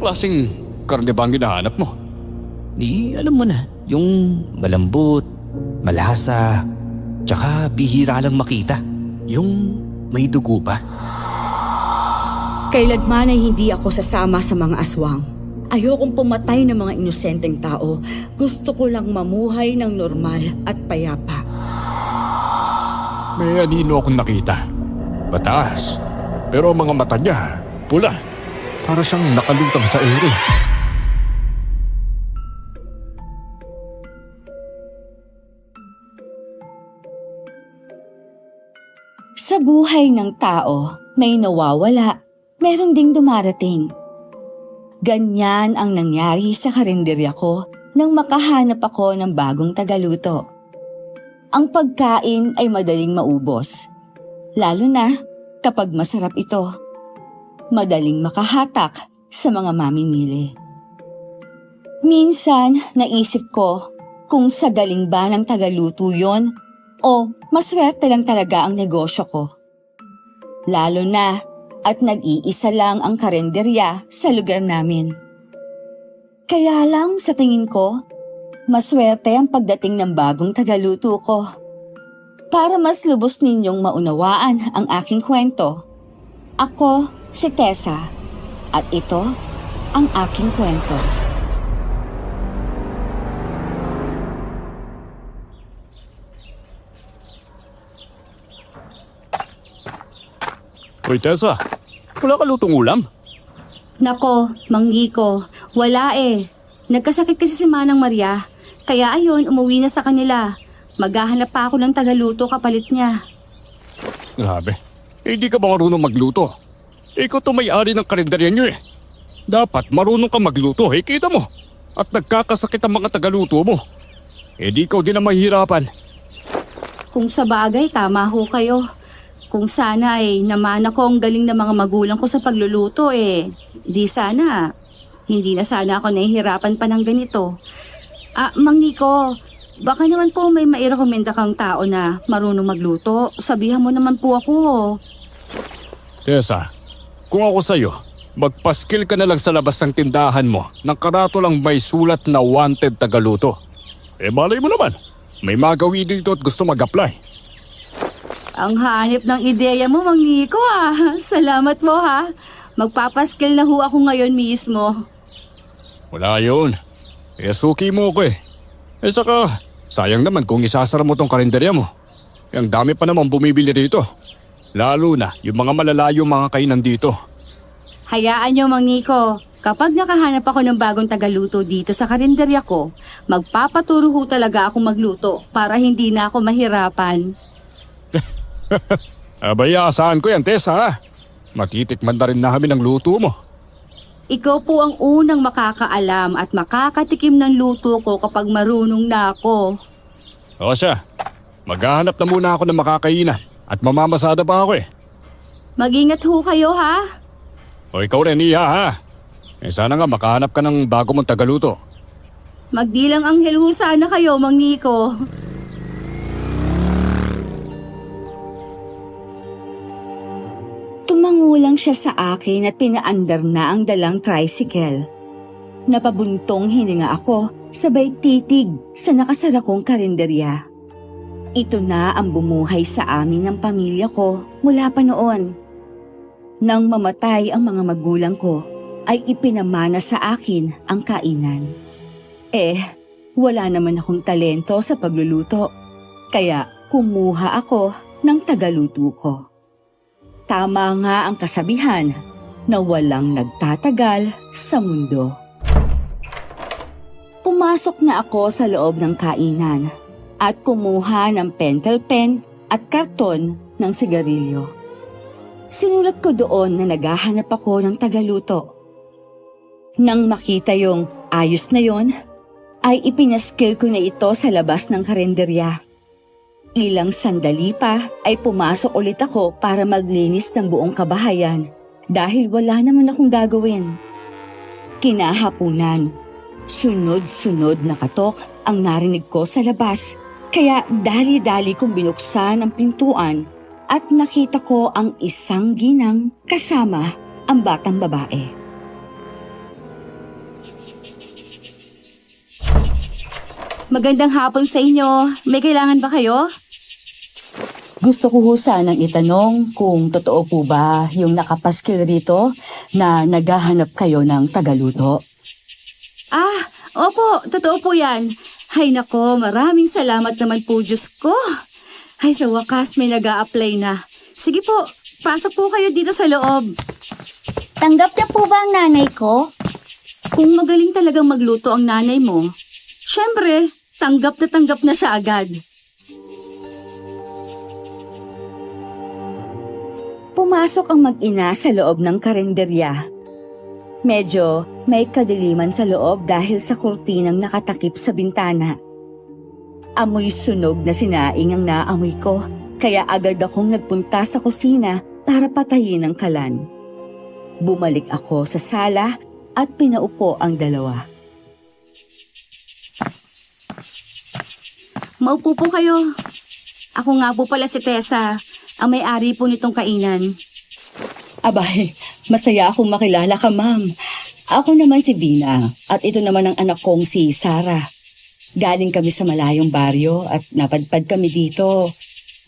klaseng karne ba ang hinahanap mo? Alam mo na, yung malambot, malasa, tsaka bihira lang makita. Yung may dugo pa. Kailanman ay hindi ako sasama sa mga aswang. Ayokong pumatay ng mga inosenteng tao. Gusto ko lang mamuhay ng normal at payapa. May anino akong nakita. Pataas. Pero ang mga mata niya, pula. Para siyang nakalutang sa ere. Sa buhay ng tao, may nawawala, meron ding dumarating. Ganyan ang nangyari sa karinderya ko nang makahanap ako ng bagong tagaluto. Ang pagkain ay madaling maubos, lalo na kapag masarap ito. Madaling makahatak sa mga mamimili. Minsan, naisip ko kung sa galing ba ng tagaluto yon o maswerte lang talaga ang negosyo ko. Lalo na at nag-iisa lang ang karenderya sa lugar namin. Kaya lang sa tingin ko, maswerte ang pagdating ng bagong tagaluto ko. Para mas lubos ninyong maunawaan ang aking kwento, ako si Tessa at ito ang aking kwento. Hoy Tessa, wala ka lutong ulam? Nako, Manggiko, wala eh. Nagkasakit kasi si Manang Maria, kaya ayun, umuwi na sa kanila. Maghahanap pa ako ng tagaluto kapalit niya. Grabe, di ka ba marunong magluto? Ikaw to may-ari ng karinderya niyo eh. Dapat marunong ka magluto, kita mo. At nagkakasakit ang mga tagaluto mo. Di ikaw din ang mahihirapan. Kung sa bagay, tama ho kayo. Kung sana ay namana ko ang galing ng mga magulang ko sa pagluluto di sana, hindi na sana ako nahihirapan pa ng ganito. Mang Nico, baka naman po may mairekomenda kang tao na marunong magluto. Sabihan mo naman po ako. Tessa, kung ako sa'yo, magpaskil ka na lang sa labas ng tindahan mo ng karatolang may sulat na wanted tagaluto. Malay mo naman, may magawi dito at gusto mag-apply. Ang hanip ng ideya mo, Mang Nico Salamat mo ha. Magpapaskil na ho ako ngayon mismo. Wala yun. Suki mo ako saka, sayang naman kung isasara mo tong karinderya mo. Ang dami pa naman bumibili dito. Lalo na yung mga malalayo mga kainan dito. Hayaan nyo, Mang Nico. Kapag nakahanap ako ng bagong tagaluto dito sa karinderya ko, magpapaturo ho talaga akong magluto para hindi na ako mahirapan. Asahan ko yan, Tessa. Matitikman na rin namin ang luto mo. Ikaw po ang unang makakaalam at makakatikim ng luto ko kapag marunong na ako. O siya, maghahanap na muna ako ng makakainan at mamamasada pa ako Mag-ingat ho kayo ha. O ikaw rin, Iha ha. Sana nga makahanap ka ng bago mong tagaluto. Magdilang anghel ho sana kayo, Mang Nico. Tumangulang siya sa akin at pinaandar na ang dalang tricycle. Napabuntong hininga ako, sabay titig sa nakasara kong karinderya. Ito na ang bumuhay sa amin ng pamilya ko mula pa noon. Nang mamatay ang mga magulang ko, ay ipinamana sa akin ang kainan. Wala naman akong talento sa pagluluto, kaya kumuha ako ng tagaluto ko. Tama nga ang kasabihan na walang nagtatagal sa mundo. Pumasok na ako sa loob ng kainan at kumuha ng pentel pen at karton ng sigarilyo. Sinulat ko doon na naghahanap ako ng tagaluto. Nang makita yung ayos na yon, ay ipinaskil ko na ito sa labas ng karenderya. Ilang sandali pa ay pumasok ulit ako para maglinis ng buong kabahayan dahil wala naman akong gagawin. Kinahapunan, sunod-sunod na katok ang narinig ko sa labas, kaya dali-dali kong binuksan ang pintuan at nakita ko ang isang ginang kasama ang batang babae. Magandang hapon sa inyo. May kailangan ba kayo? Gusto ko ho sanang itanong kung totoo po ba yung nakapaskil rito na naghahanap kayo ng tagaluto. Ah, opo, totoo po yan. Hay nako, maraming salamat naman po, Diyos ko. Ay, sa wakas may nag-a-apply na. Sige po, pasok po kayo dito sa loob. Tanggap na po ba ang nanay ko? Kung magaling talagang magluto ang nanay mo, syempre, tanggap na siya agad. Pumasok ang mag-ina sa loob ng karinderya. Medyo may kadiliman sa loob dahil sa kurtinang nakatakip sa bintana. Amoy sunog na sinaing ang naamoy ko, kaya agad akong nagpunta sa kusina para patayin ang kalan. Bumalik ako sa sala at pinaupo ang dalawa. Maupo po kayo. Ako nga po pala si Tessa, ang may-ari po nitong kainan. Abay, masaya akong makilala ka, ma'am. Ako naman si Vina at ito naman ang anak kong si Sarah. Galing kami sa malayong baryo at napadpad kami dito.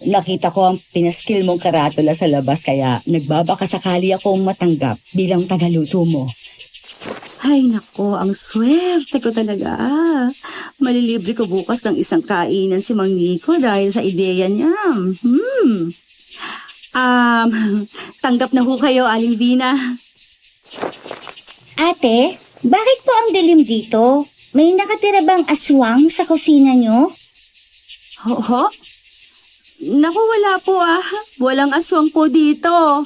Nakita ko ang pinaskil mong karatula sa labas kaya nagbabaka sakali akong matanggap bilang tagaluto mo. Ay nako, ang swerte ko talaga. Malilibre ko bukas ng isang kainan si Mang Nico dahil sa ideya niya. Tanggap na ho kayo, Aling Vina. Ate, bakit po ang dilim dito? May nakatira bang aswang sa kusina nyo? Ho? Naku, wala po Walang aswang po dito.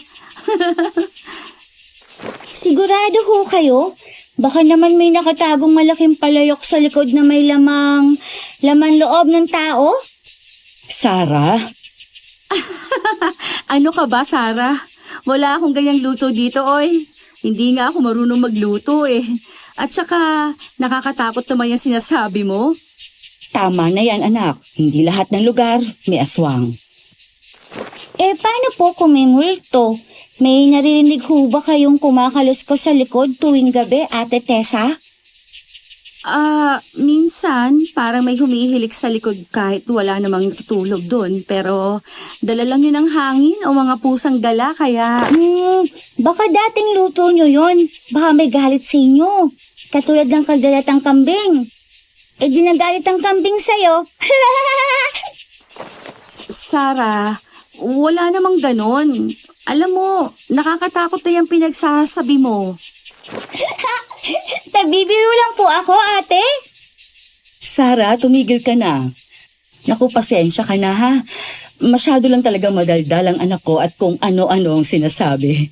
Sigurado ho kayo? Baka naman may nakatagong malaking palayok sa likod na may laman loob ng tao? Sarah? Ano ka ba, Sarah? Wala akong ganyang luto dito, oy. Hindi nga ako marunong magluto At saka, nakakatakot naman yung sinasabi mo. Tama na yan, anak. Hindi lahat ng lugar may aswang. Paano po kung may multo? May naririnig ho ba kayong kumakalos ko sa likod tuwing gabi, Ate Tessa? Minsan, parang may humihilik sa likod kahit wala namang natutulog doon. Pero, dala lang yun ng hangin o mga pusang dala, kaya... Baka dating luto nyo yon. Baka may galit sa inyo. Katulad ng kalderetang kambing. Di nagalit ang kambing sa'yo. Sarah, wala namang ganon. Alam mo, nakakatakot na yung pinagsasabi mo. Nagbibiro lang po ako, ate. Sarah, tumigil ka na. Naku, pasensya ka na ha. Masyado lang talaga madaldal ang anak ko at kung ano-ano ang sinasabi.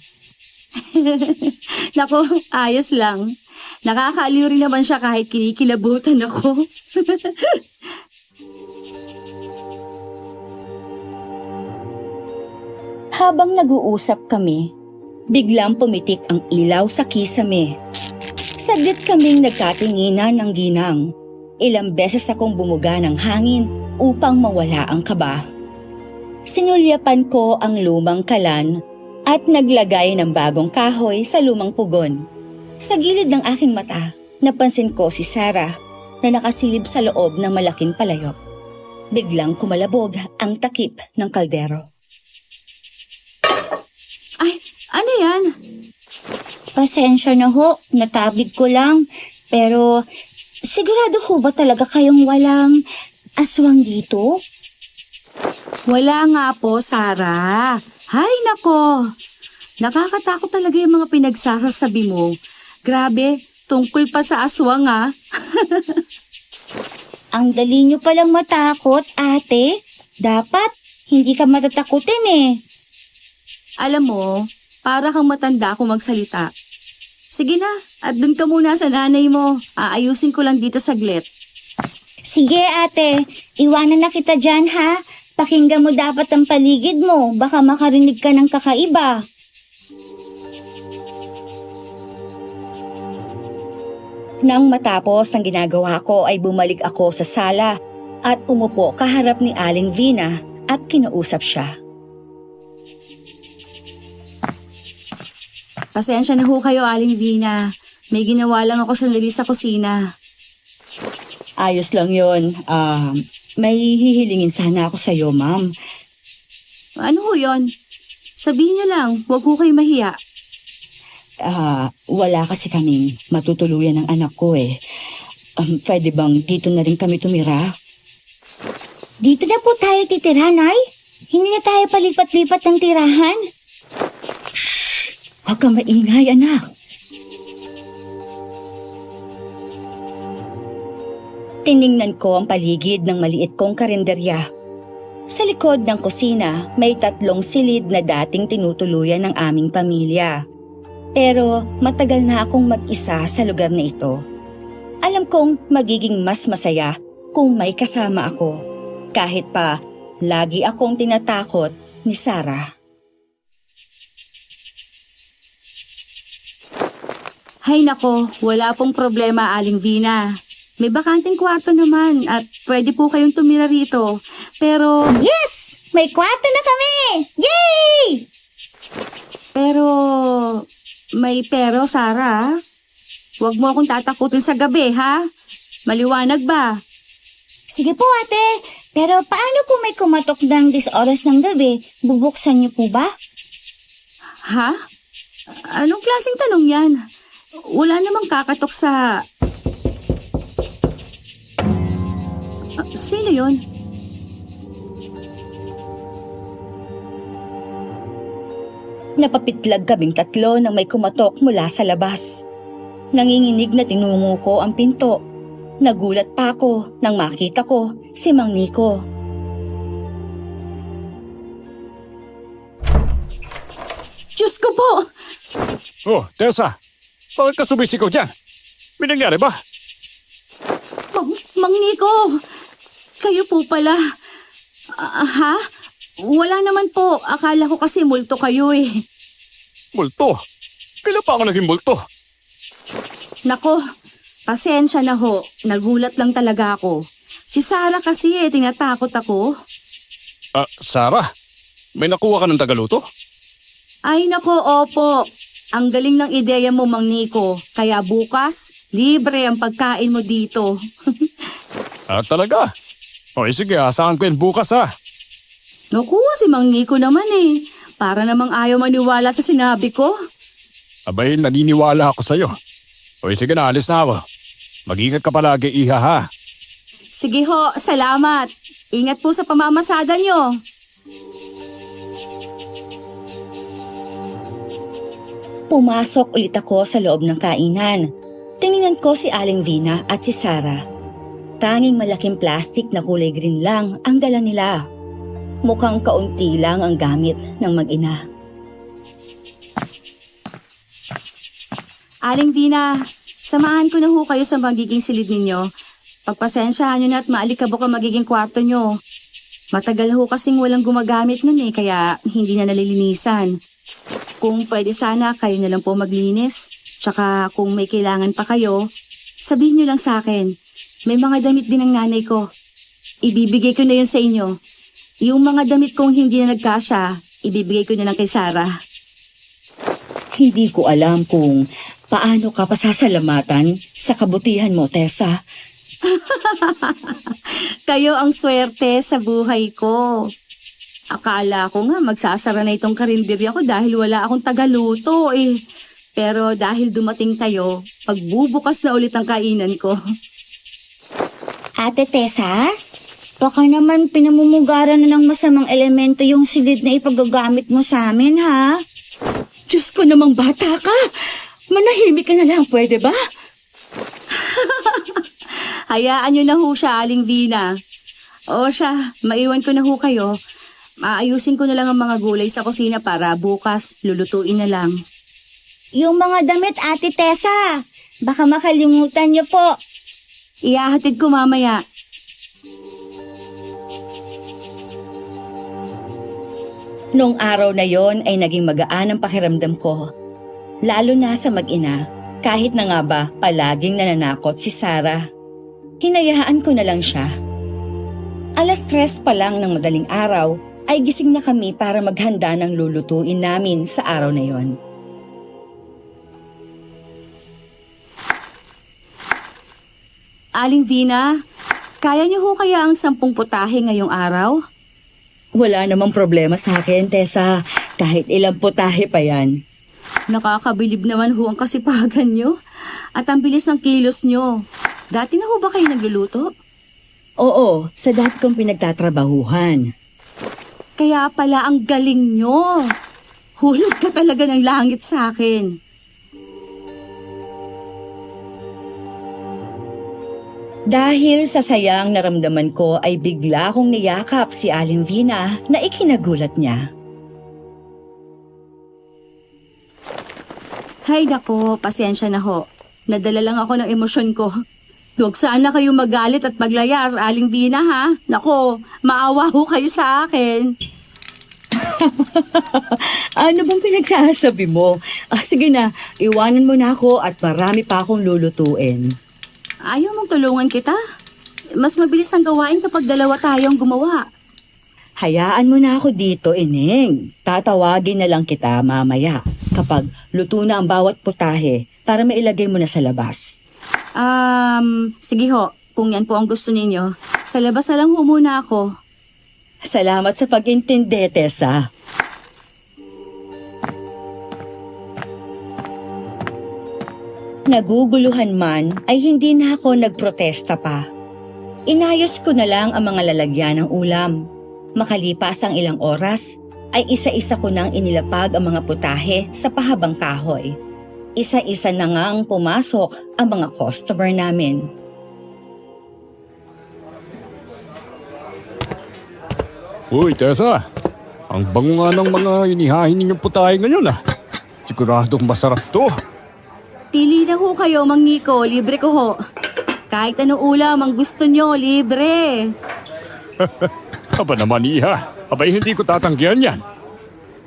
Naku, ayos lang. Nakakaaliw rin naman siya kahit kinikilabutan ako. Habang nag-uusap kami, biglang pumitik ang ilaw sa kisame. Saglit kaming nagkatinginan ng ginang. Ilang beses akong bumuga ng hangin upang mawala ang kaba. Sinulyapan ko ang lumang kalan at naglagay ng bagong kahoy sa lumang pugon. Sa gilid ng aking mata, napansin ko si Sarah na nakasilip sa loob ng malaking palayok. Biglang kumalabog ang takip ng kaldero. Ay, ano yan? Pasensya na ho, natabig ko lang. Pero sigurado ho ba talaga kayong walang aswang dito? Wala nga po, Sarah. Hay nako. Nakakatakot talaga yung mga pinagsasasabi mo. Grabe, tungkol pa sa aswang Ang dali nyo palang matakot, ate. Dapat hindi ka matatakutin Alam mo, para kang matanda kung magsalita. Sige na, at dun ka muna sa nanay mo. Aayusin ko lang dito saglit. Sige, ate. Iwanan na kita dyan, ha? Pakinggan mo dapat ang paligid mo. Baka makarinig ka ng kakaiba. Nang matapos ang ginagawa ko ay bumalik ako sa sala at umupo kaharap ni Aling Vina at kinausap siya. Pasensya na ho kayo, Aling Vina. May ginawa lang ako sandali sa kusina. Ayos lang yun. May hihilingin sana ako sa'yo, ma'am. Ano ho yun? Sabihin niyo lang, huwag ho kayo mahiya. Wala kasi kaming matutuluyan ng anak ko eh. Pwede bang dito na rin kami tumira? Dito na po tayo titira, Nay. Hindi na tayo palipat-lipat ng tirahan. Huwag kang maingay, anak. Tiningnan ko ang paligid ng maliit kong karinderya. Sa likod ng kusina, may 3 silid na dating tinutuluyan ng aming pamilya. Pero matagal na akong mag-isa sa lugar na ito. Alam kong magiging mas masaya kung may kasama ako. Kahit pa, lagi akong tinatakot ni Sarah. Hay nako, wala pong problema, Aling Vina. May bakanting kwarto naman at pwede po kayong tumira rito. Pero, Yes! May kwarto na kami! Yay! may pero, Sarah. Huwag mo akong tatakutin sa gabi, ha? Maliwanag ba? Sige po, ate. Pero paano kung may kumatok ng 10 oras ng gabi? Bubuksan niyo po ba? Ha? Anong klaseng tanong yan? Wala namang kakatok sa... Sino yon? Napapitlag kaming 3 nang may kumatok mula sa labas. Nanginginig na tinungo ko ang pinto. Nagulat pa ako nang makita ko si Mang Nico. Diyos ko po! Oh, Tessa, bakit ka sumisigaw dyan? May nangyari ba? Mang Nico! Kayo po pala. Ha? Wala naman po. Akala ko kasi multo kayo eh. Multo? Kailan pa ako naging multo? Nako, pasensya na ho. Nagulat lang talaga ako. Si Sarah kasi tinatakot ako. Sarah, may nakuha ka ng tagaluto? Ay nako, opo. Ang galing ng ideya mo, Mang Nico. Kaya bukas, libre ang pagkain mo dito. Talaga? O sige, asahan ko yan bukas ha. Naku, si Mang Nico naman eh. Para namang ayaw maniwala sa sinabi ko. Abay, naniniwala ako sa'yo. O sige na, alis na ako. Mag-ingat ka palagi, iha ha. Sige ho, salamat. Ingat po sa pamamasada nyo. Pumasok ulit ako sa loob ng kainan. Tiningnan ko si Aling Vina at si Sarah. Tanging malaking plastic na kulay green lang ang dala nila. Mukhang kaunti lang ang gamit ng mag-ina. Aling Vina, samahan ko na ho kayo sa magiging silid ninyo. Pagpasensyahan nyo na at maalikabok ang magiging kwarto nyo. Matagal ho kasing walang gumagamit nun kaya hindi na nalilinisan. Kung pwede sana kayo na lang po maglinis. Tsaka kung may kailangan pa kayo, sabihin nyo lang sa akin. May mga damit din ng nanay ko. Ibibigay ko na yun sa inyo. Yung mga damit kong hindi na nagkasya, ibibigay ko na lang kay Sarah. Hindi ko alam kung paano ka pasasalamatan sa kabutihan mo, Tessa. Kayo ang swerte sa buhay ko. Akala ko nga magsasara na itong karinderya ko dahil wala akong tagaluto eh. Pero dahil dumating kayo, pagbubukas na ulit ang kainan ko. Ate Tessa, baka naman pinamumugaran na ng masamang elemento yung silid na ipagagamit mo sa amin, ha? Diyos ko namang bata ka! Manahimik ka na lang, pwede ba? Hayaan nyo na ho siya, Aling Vina. O siya, maiwan ko na ho kayo. Maayusin ko na lang ang mga gulay sa kusina para bukas lulutuin na lang. Yung mga damit, Ate Tessa, baka makalimutan niyo po. Ihahatid ko mamaya. Noong araw na yon ay naging magaan ang pakiramdam ko. Lalo na sa mag-ina, kahit na nga ba palaging nananakot si Sarah. Hinayaan ko na lang siya. 3:00 pa lang ng madaling araw ay gising na kami para maghanda ng lulutuin namin sa araw na yon. Aling Vina, Kaya niyo ho kaya ang 10 putahe ngayong araw? Wala namang problema sa akin, Tessa. Kahit ilang putahe pa yan. Nakakabilib naman ho ang kasipagan niyo. At ang bilis ng kilos niyo. Dati na ho ba kayo nagluluto? Oo, sa dati kong pinagtatrabahuhan. Kaya pala ang galing niyo. Hulog ka talaga ng langit sa akin. Dahil sa sayang naramdaman ko ay bigla akong niyakap si Aling Vina na ikinagulat niya. Hay nako, pasensya na ho. Nadala lang ako ng emosyon ko. Huwag sana kayo magalit at maglayas, Aling Vina ha. Nako, maawa ho kayo sa akin. Ano bang pinagsasabi mo? Sige na, iwanan mo na ako at marami pa akong lulutuin. Ayaw mong tulungan kita? Mas mabilis ang gawain kapag dalawa tayong gumawa. Hayaan mo na ako dito, Ining. Tatawagin na lang kita mamaya kapag luto na ang bawat putahe para mailagay mo na sa labas. Sige ho, kung yan po ang gusto ninyo. Sa labas na lang ho muna ako. Salamat sa pag-intindi, Tessa. Naguguluhan man ay hindi na ako nagprotesta pa. Inayos ko na lang ang mga lalagyan ng ulam. Makalipas ang ilang oras, ay isa-isa ko nang inilapag ang mga putahe sa pahabang kahoy. Isa-isa na nga ang pumasok ang mga customer namin. Uy, Tessa. Ang bango nga ng mga inihahin ninyong putahe ngayon ah. Siguradong masarap to. Pili na ho kayo, Mang Nico. Libre ko ho. Kahit anong ulam ang gusto nyo, libre. Aba naman, Iha. Abay, hindi ko tatanggihan yan.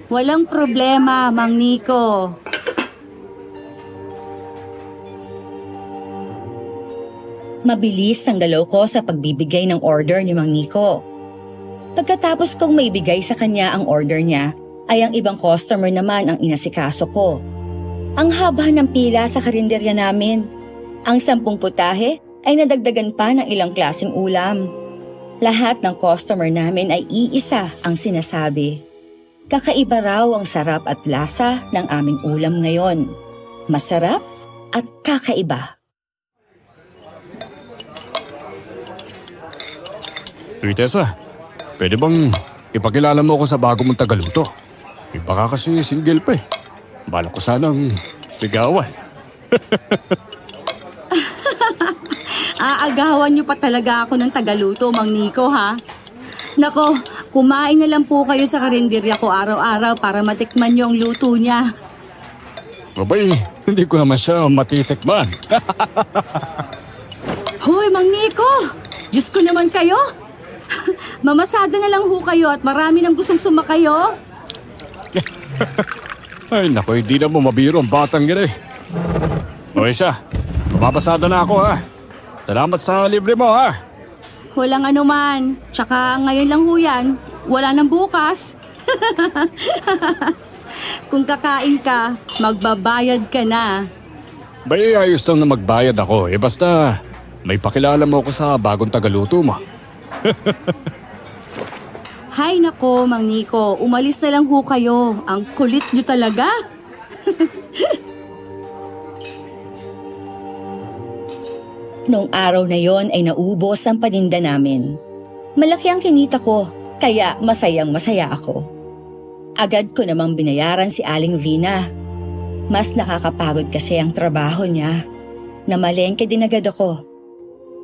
Walang problema, Mang Nico. Mabilis ang galaw ko sa pagbibigay ng order ni Mang Nico. Pagkatapos kong maibigay sa kanya ang order niya, ay ang ibang customer naman ang inasikaso ko. Ang haba ng pila sa karinderya namin. Ang 10 putahe ay nadagdagan pa ng ilang klaseng ulam. Lahat ng customer namin ay iisa ang sinasabi. Kakaiba raw ang sarap at lasa ng aming ulam ngayon. Masarap at kakaiba. Uy, Tessa. Pwede bang ipakilala mo ako sa bago mong tagaluto? Baka kasi single pa eh. Bala ko sanang ligawan. Aagawan nyo pa talaga ako ng tagaluto, Mang Nico, ha? Nako, kumain na lang po kayo sa karinderya ko araw-araw para matikman nyo ang luto niya. Abay, hindi ko naman siya matitikman. Hoy, Mang Nico! Diyos ko naman kayo! Mamasada na lang ho kayo at marami nang gustong sumakayo. Ay, naku, hindi na mo mabiro ang batang gina eh. O siya, mababasada na ako ha. Salamat sa libre mo ha. Walang anuman. Tsaka ngayon lang ho yan. Wala nang bukas. Kung kakain ka, magbabayad ka na. Bay, ayos lang na magbayad ako. Basta may pakilala mo ako sa bagong tagaluto mo. Hay nako, Mang Nico. Umalis na lang ho kayo. Ang kulit nyo talaga. Noong araw na yon ay naubos ang paninda namin. Malaki ang kinita ko, kaya masayang masaya ako. Agad ko namang binayaran si Aling Vina. Mas nakakapagod kasi ang trabaho niya. Namalengke din agad ako.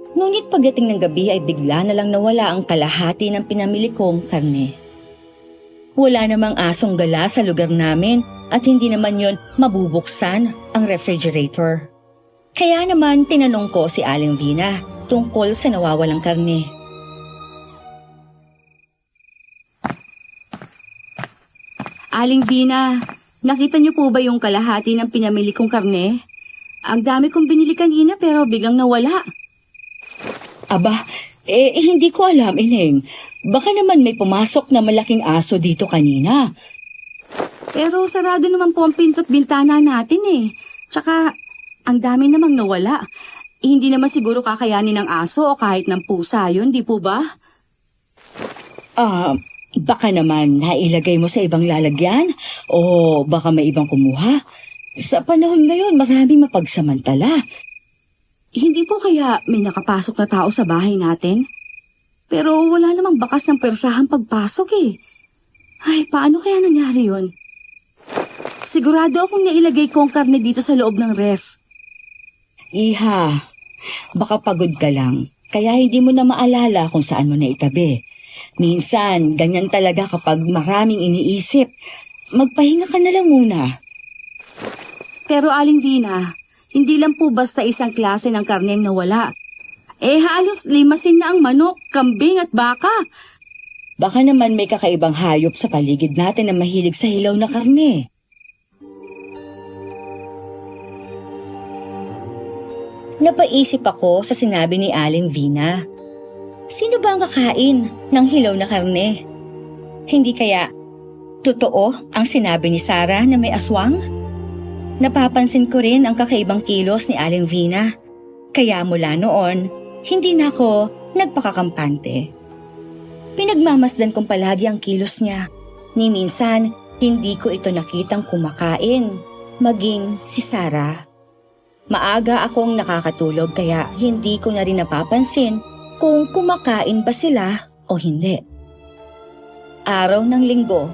Ngunit pagdating ng gabi ay bigla na lang nawala ang kalahati ng pinamili kong karne. Wala namang asong gala sa lugar namin at hindi naman yon mabubuksan ang refrigerator. Kaya naman tinanong ko si Aling Vina tungkol sa nawawalang karne. Aling Vina, nakita niyo po ba yung kalahati ng pinamili kong karne? Ang dami kong binili kanina pero biglang nawala. Aba, hindi ko alam, Ineng. Baka naman may pumasok na malaking aso dito kanina. Pero sarado naman po ang pinto't bintana natin eh. Tsaka, ang dami namang nawala. hindi naman siguro kakayanin ng aso o kahit ng pusa yun, di po ba? Baka naman nailagay mo sa ibang lalagyan o baka may ibang kumuha. Sa panahon ngayon, maraming mapagsamantala. Hindi po kaya may nakapasok na tao sa bahay natin? Pero wala namang bakas ng persahan pagpasok eh. Ay, paano kaya nangyari yun? Sigurado akong nailagay ko ang karne dito sa loob ng ref. Iha, baka pagod ka lang, kaya hindi mo na maalala kung saan mo na itabi. Minsan, ganyan talaga kapag maraming iniisip. Magpahinga ka na lang muna. Pero Aling Vina, hindi lang po basta isang klase ng karne ang nawala. Halos limasin na ang manok, kambing at baka. Baka naman may kakaibang hayop sa paligid natin na mahilig sa hilaw na karne. Napaisip ako sa sinabi ni Aling Vina. Sino ba ang kakain ng hilaw na karne? Hindi kaya totoo ang sinabi ni Sarah na may aswang? Napapansin ko rin ang kakaibang kilos ni Aling Vina. Kaya mula noon, hindi na ako nagpakakampante. Pinagmamasdan kong palagi ang kilos niya. Ni minsan, hindi ko ito nakitang kumakain, maging si Sarah. Maaga akong nakakatulog kaya hindi ko na rin napapansin kung kumakain ba sila o hindi. Araw ng linggo,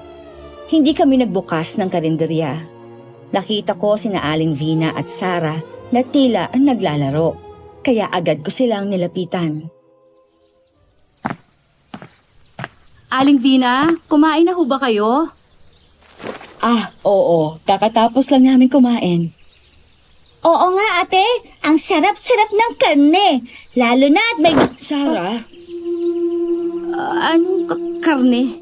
hindi kami nagbukas ng karinderya. Nakita ko sina Aling Vina at Sarah na tila ang naglalaro, kaya agad ko silang nilapitan. Aling Vina, kumain na ho ba kayo? Oo, kakatapos lang namin kumain. Oo nga ate, ang sarap-sarap ng karne. Lalo na at may... Sarah? Anong karne?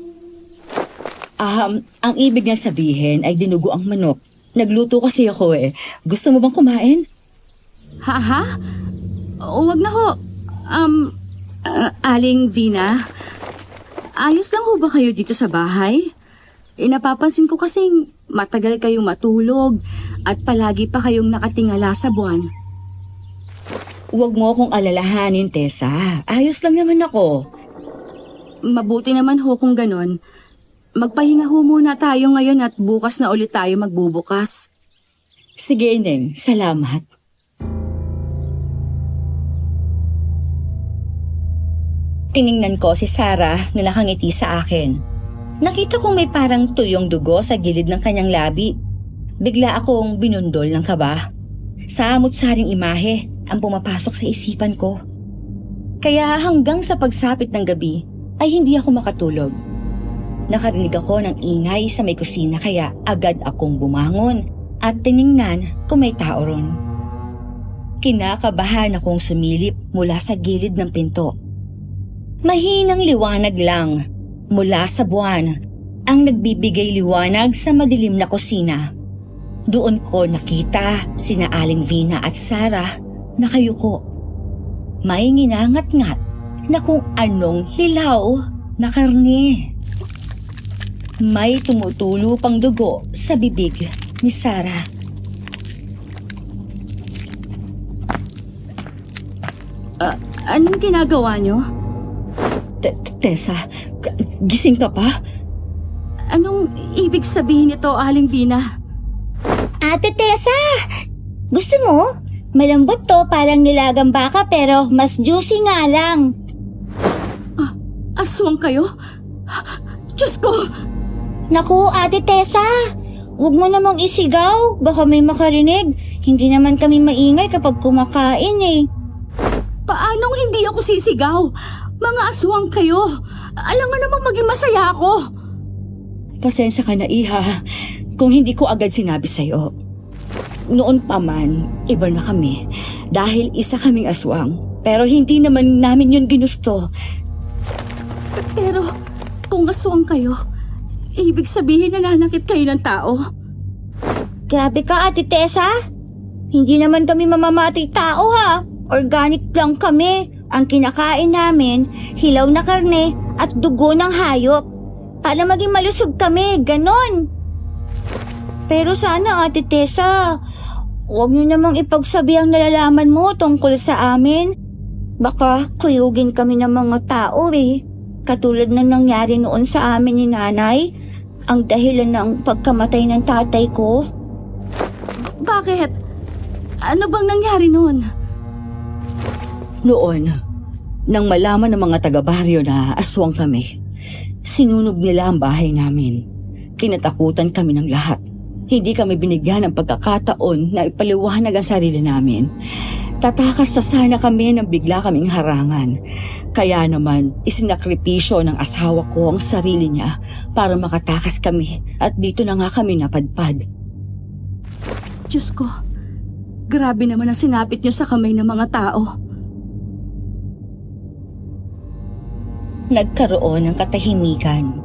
Ang ibig niya sabihin ay dinugo ang manok. Nagluto kasi ako eh. Gusto mo bang kumain? Ha? Huwag na ho. Aling Vina, ayos lang ho ba kayo dito sa bahay? Napapansin ko kasing matagal kayong matulog at palagi pa kayong nakatingala sa buwan. Huwag mo akong alalahanin, Tessa. Ayos lang naman ako. Mabuti naman ho kung ganon. Magpahinga ho muna tayo ngayon at bukas na ulit tayo magbubukas. Sige, Neng. Salamat. Tiningnan ko si Sarah na nakangiti sa akin. Nakita kong may parang tuyong dugo sa gilid ng kanyang labi. Bigla akong binundol ng kaba. Samot-saring imahe ang pumapasok sa isipan ko. Kaya hanggang sa pagsapit ng gabi ay hindi ako makatulog. Nakarinig ako ng ingay sa may kusina kaya agad akong bumangon at tiningnan kung may tao ron. Kinakabahan akong sumilip mula sa gilid ng pinto. Mahinang liwanag lang mula sa buwan ang nagbibigay liwanag sa madilim na kusina. Doon ko nakita sina Aling Vina at Sarah nakayuko. May nginangat-ngat na kung anong hilaw na karne. May tumutulo pang dugo sa bibig ni Sarah. Anong ginagawa nyo? Tessa, gising ka pa? Anong ibig sabihin nito, Aling Vina? Ate Tessa, gusto mo? Malambot to, parang nilagang baka pero mas juicy nga lang. Aswang kayo? Diyos ko! Naku, Ate Tessa, huwag mo namang isigaw. Baka may makarinig. Hindi naman kami maingay kapag kumakain eh. Paanong hindi ako sisigaw? Mga aswang kayo. Alam nga namang maging masaya ako. Pasensya ka na, Iha, kung hindi ko agad sinabi sa'yo. Noon pa man, iba na kami dahil isa kaming aswang. Pero hindi naman namin yun ginusto. Pero kung aswang kayo, ibig sabihin nananakit kayo ng tao. Grabe ka, Ate Tessa. Hindi naman kami mamamating tao ha. Organic lang kami. Ang kinakain namin, hilaw na karne at dugo ng hayop. Para maging malusog kami, ganon. Pero sana Ate Tessa, Huwag niyo namang ipagsabi ang nalalaman mo tungkol sa amin. Baka kuyugin kami ng mga tao eh. Katulad na nangyari noon sa amin ni nanay. Ang dahilan ng pagkamatay ng tatay ko. Bakit? Ano bang nangyari noon? Noon, nang malaman ng mga taga-baryo na aswang kami, sinunog nila ang bahay namin. Kinatakutan kami ng lahat. Hindi kami binigyan ng pagkakataon na ipaliwanag ang sarili namin. Tatakas na sana kami nang bigla kaming harangan. Kaya naman, isinakripisyo ng asawa ko ang sarili niya para makatakas kami at dito na nga kami napadpad. Diyos ko, grabe naman ang sinapit niyo sa kamay ng mga tao. Nagkaroon ng katahimikan.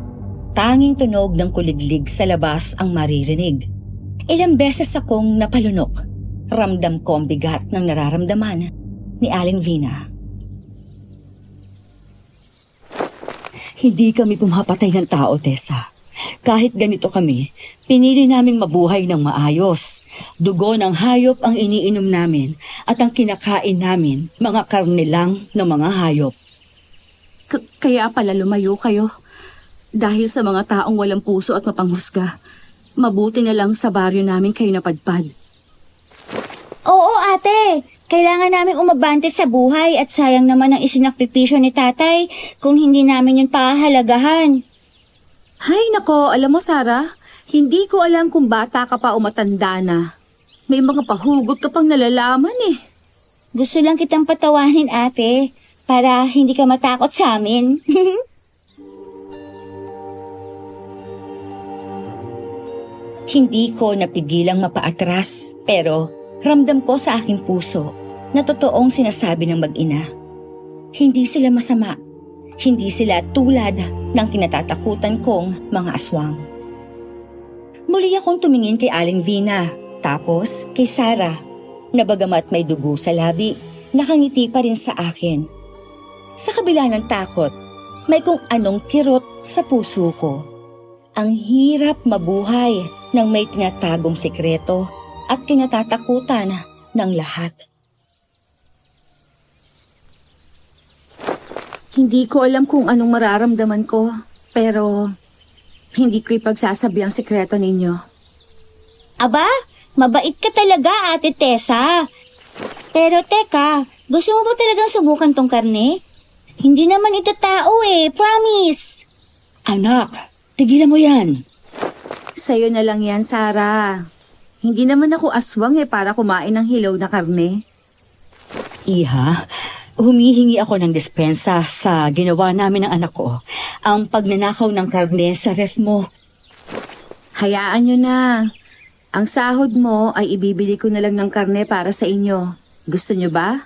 Tanging tunog ng kuliglig sa labas ang maririnig. Ilang beses akong napalunok. Ramdam ko ang bigat ng nararamdaman ni Aling Vina. Hindi kami pumapatay ng tao, Tessa. Kahit ganito kami, pinili naming mabuhay ng maayos. Dugo ng hayop ang iniinom namin at ang kinakain namin, mga karne lang ng mga hayop. Kaya pala lumayo kayo. Dahil sa mga taong walang puso at mapanghusga, mabuti na lang sa baryo namin kayo napadpad. Oo ate, kailangan namin umabante sa buhay at sayang naman ang isinakripisyo ni tatay kung hindi namin yun pahahalagahan. Hay nako, alam mo Sarah, hindi ko alam kung bata ka pa o matanda na. May mga pahugot ka pang nalalaman eh. Gusto lang kitang patawanin ate, para hindi ka matakot sa amin. Hindi ko napigilang mapaatras, pero ramdam ko sa aking puso na totoong sinasabi ng mag-ina. Hindi sila masama. Hindi sila tulad ng kinatatakutan kong mga aswang. Muli akong tumingin kay Aling Vina, tapos kay Sarah, na bagamat may dugo sa labi, nakangiti pa rin sa akin. Sa kabila ng takot, may kung anong kirot sa puso ko. Ang hirap mabuhay ng may tinatagong sikreto at kinatatakutan ng lahat. Hindi ko alam kung anong mararamdaman ko, pero hindi ko ipagsasabi ang sikreto ninyo. Aba, mabait ka talaga ate Tessa. Pero teka, gusto mo ba talagang subukan tong karne? Hindi naman ito tao eh, promise. Anak, tigilan mo yan. Sa'yo na lang yan, Sarah. Hindi naman ako aswang para kumain ng hilaw na karne. Iha, humihingi ako ng dispensa sa ginawa namin ng anak ko. Ang pagnanakaw ng karne sa ref mo. Hayaan nyo na. Ang sahod mo ay ibibili ko na lang ng karne para sa inyo. Gusto nyo ba?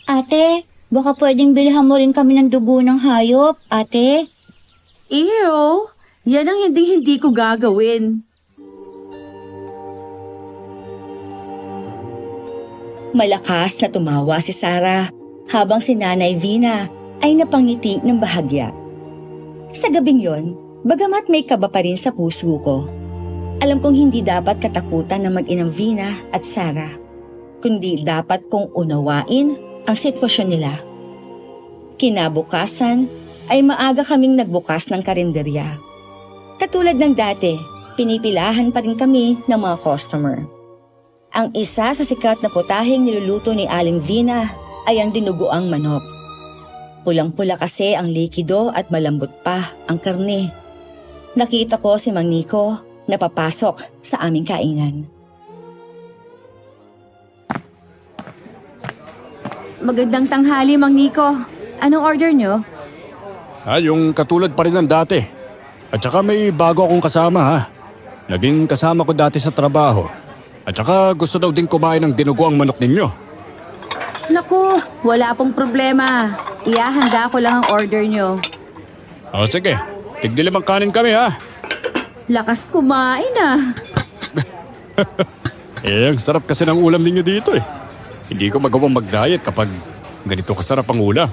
Ate, baka pwedeng bilhan mo rin kami ng dugo ng hayop, ate. Ew! Yan ang hindi ko gagawin. Malakas na tumawa si Sarah habang si Nanay Vina ay napangiti ng bahagya. Sa gabing yon, bagamat may kaba pa rin sa puso ko, alam kong hindi dapat katakutan ng mag-inang Vina at Sarah, kundi dapat kong unawain ang sitwasyon nila. Kinabukasan ay maaga kaming nagbukas ng karinderya. Katulad ng dati, pinipilahan pa rin kami ng mga customer. Ang isa sa sikat na putaheng niluluto ni Aling Vina ay ang dinuguang manok. Pulang-pula kasi ang likido at malambot pa ang karne. Nakita ko si Mang Nico na papasok sa aming kainan. Magandang tanghali, Mang Nico. Anong order nyo? Yung katulad pa rin ng dati. At saka may bago akong kasama ha. Naging kasama ko dati sa trabaho. At saka gusto daw din kumain ng dinuguang manok ninyo. Naku, wala pong problema. Ihahanda ko lang ang order nyo. O sige, tigdilimang kanin kami ha. Lakas kumain ah. Ang sarap kasi ng ulam ninyo dito eh. Hindi ko magawang mag-diet kapag ganito kasarap ang ulam.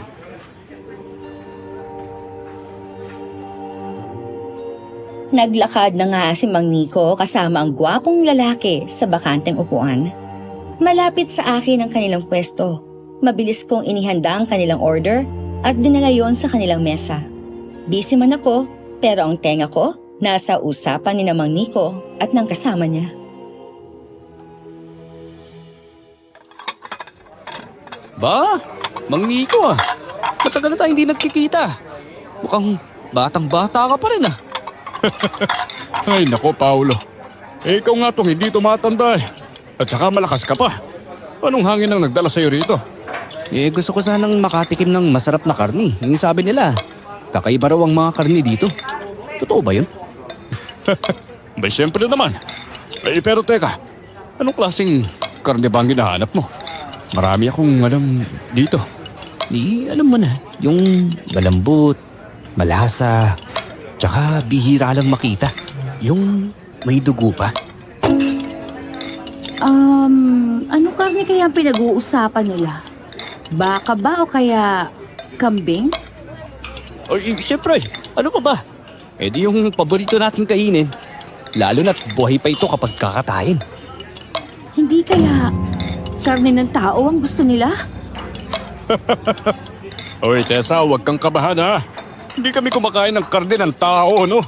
Naglakad na nga si Mang Nico kasama ang gwapong lalaki sa bakanteng upuan. Malapit sa akin ang kanilang pwesto. Mabilis kong inihanda ang kanilang order at dinala yon sa kanilang mesa. Busy man ako, pero ang tenga ko nasa usapan ni na Mang Nico at ng kasama niya. Ba? Mang Nico ah. Matagal na tayo hindi nagkikita. Mukhang batang-bata ka pa rin ah. Ay nako, Paulo. Ikaw nga tong hindi tumatanda eh. At saka malakas ka pa. Anong hangin ang nagdala sa'yo rito? Gusto ko sanang makatikim ng masarap na karni. Yung sabi nila, kakaiba raw ang mga karni dito. Totoo ba yun? Ba siyempre naman. Pero teka, anong klaseng karne ba ang hinahanap mo? Marami akong alam dito. Alam mo na, yung malambot, malasa, tsaka bihira lang makita. Yung may dugo pa. Ano karne kaya ang pinag-uusapan nila? Baka ba o kaya kambing? Ay, siyempre, ano pa ba? Di yung paborito nating kainin. Lalo na't buhay pa ito kapag kakatayin. Hindi kaya karne ng tao ang gusto nila? Oy, Tessa, huwag kang kabahan ha. Hindi kami kumakain ng karne ng tao, no?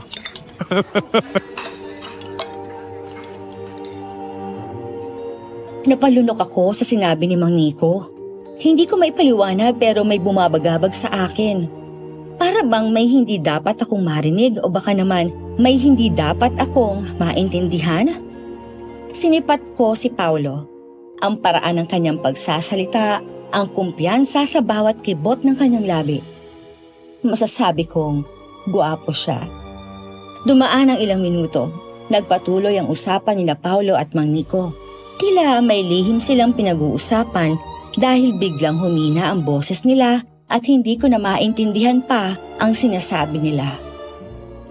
Napalunok ako sa sinabi ni Mang Nico. Hindi ko maipaliwanag pero may bumabagabag sa akin. Para bang may hindi dapat akong marinig o baka naman may hindi dapat akong maintindihan? Sinipat ko si Paulo. Ang paraan ng kanyang pagsasalita, ang kumpiyansa sa bawat kibot ng kanyang labi. Masasabi kong guwapo siya. Dumaan ang ilang minuto. Nagpatuloy ang usapan nila Paulo at Mang Nico. Tila may lihim silang pinag-uusapan dahil biglang humina ang boses nila at hindi ko na maintindihan pa ang sinasabi nila.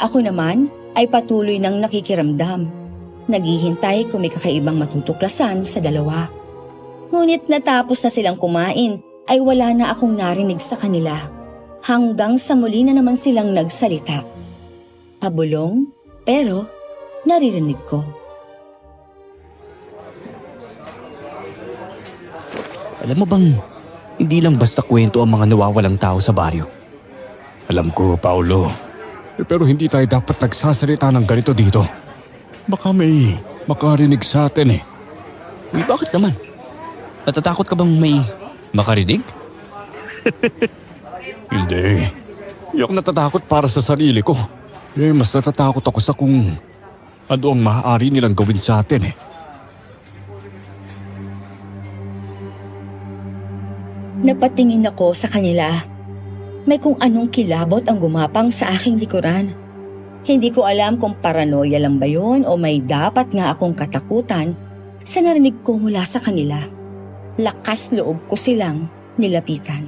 Ako naman ay patuloy nang nakikiramdam. Naghihintay kung may kakaibang matutuklasan sa dalawa. Ngunit natapos na silang kumain ay wala na akong narinig sa kanila. Hanggang sa muli na naman silang nagsalita. Pabulong pero naririnig ko. Alam mo bang, hindi lang basta kwento ang mga nawawalang tao sa baryo. Alam ko, Paulo. Pero hindi tayo dapat nagsasalita ng ganito dito. Baka may makarinig sa atin eh. Uy, bakit naman? Natatakot ka bang may makarinig? Hindi. Hindi ako natatakot para sa sarili ko. Mas natatakot ako sa kung ano ang maaari nilang gawin sa atin eh. Napatingin ako sa kanila. May kung anong kilabot ang gumapang sa aking likuran. Hindi ko alam kung paranoia lang ba yun o may dapat nga akong katakutan sa narinig ko mula sa kanila. Lakas loob ko silang nilapitan.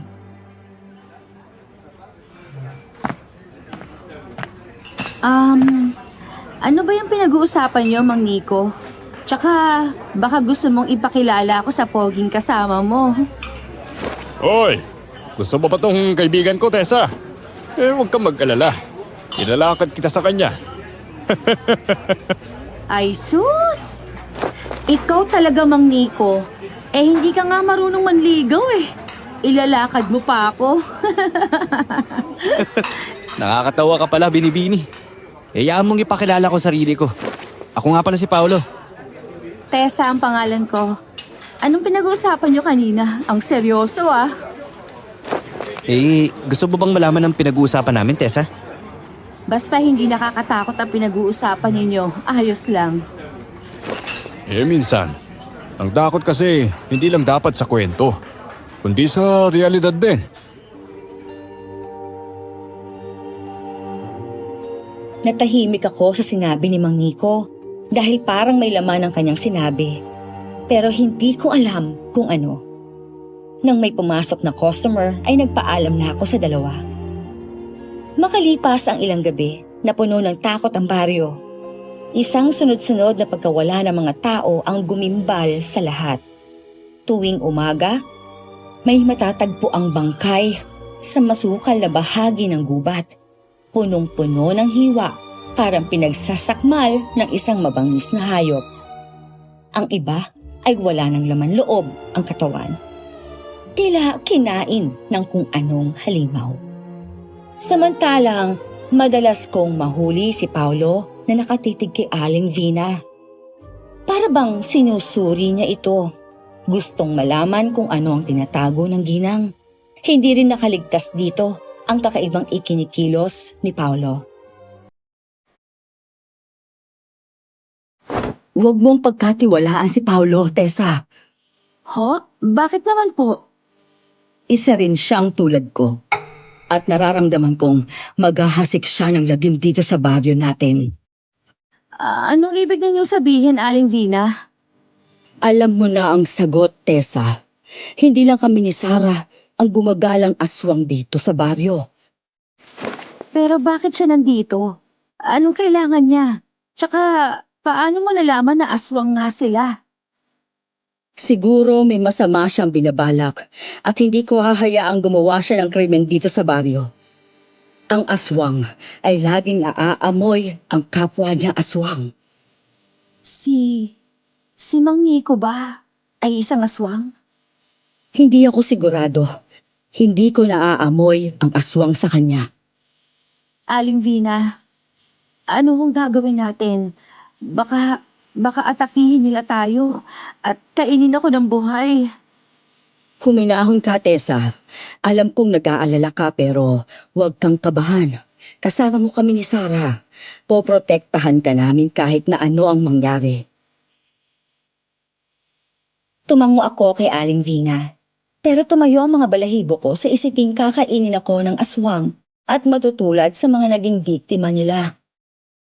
Ano ba yung pinag-uusapan niyo, Mang Nico? Tsaka baka gusto mong ipakilala ako sa poging kasama mo. Hoy! Gusto mo ba tong kaibigan ko, Tessa? Huwag kang mag-alala. Ilalakad kita sa kanya. Ay sus! Ikaw talaga, Mang Nico. Hindi ka nga marunong manligaw eh. Ilalakad mo pa ako. Nakakatawa ka pala, Binibini. Hayaan mong ipakilala ko sarili ko. Ako nga pala si Paulo. Tessa ang pangalan ko. Anong pinag-uusapan niyo kanina? Ang seryoso ah. Gusto mo bang malaman ang pinag-uusapan namin, Tessa? Basta hindi nakakatakot ang pinag-uusapan ninyo. Ayos lang. Minsan. Ang takot kasi hindi lang dapat sa kwento, kundi sa realidad din. Natahimik ako sa sinabi ni Mang Nico dahil parang may laman ang kanyang sinabi. Pero hindi ko alam kung ano. Nang may pumasok na customer ay nagpaalam na ako sa dalawa. Makalipas ang ilang gabi na puno ng takot ang baryo. Isang sunod-sunod na pagkawala ng mga tao ang gumimbal sa lahat. Tuwing umaga, may matatagpo ang bangkay sa masukal na bahagi ng gubat. Punong-puno ng hiwa, parang pinagsasakmal ng isang mabangis na hayop. Ang iba ay wala ng laman loob ang katawan. Tila kinain ng kung anong halimaw. Samantalang madalas kong mahuli si Paulo na nakatitig kay Aling Vina. Para bang sinusuri niya ito. Gustong malaman kung ano ang tinatago ng ginang. Hindi rin nakaligtas dito ang kakaibang ikinikilos ni Paulo. Huwag mong pagkatiwalaan si Paulo, Tessa. Ho? Bakit naman po? Isa rin siyang tulad ko. At nararamdaman kong maghahasik siya ng lagim dito sa baryo natin. Anong ibig ninyong sabihin, Aling Vina? Alam mo na ang sagot, Tessa. Hindi lang kami ni Sarah ang gumagalang aswang dito sa baryo. Pero bakit siya nandito? Anong kailangan niya? Tsaka, paano mo nalaman na aswang nga sila? Siguro may masama siyang binabalak at hindi ko hahayaang gumawa siya ng krimen dito sa baryo. Ang aswang ay laging naaamoy ang kapwa niya aswang. Si Mang Nico ba ay isang aswang? Hindi ako sigurado. Hindi ko naaamoy ang aswang sa kanya. Aling Vina, ano kung gagawin natin? Baka atakihin nila tayo at kainin ako ng buhay. Huminahon ka, Tessa. Alam kong nag-aalala ka pero huwag kang kabahan. Kasama mo kami ni Sarah. Poprotektahan ka namin kahit na ano ang mangyari. Tumango ako kay Aling Vina. Pero tumayo ang mga balahibo ko sa isiping kakainin ako ng aswang at matutulad sa mga naging biktima nila.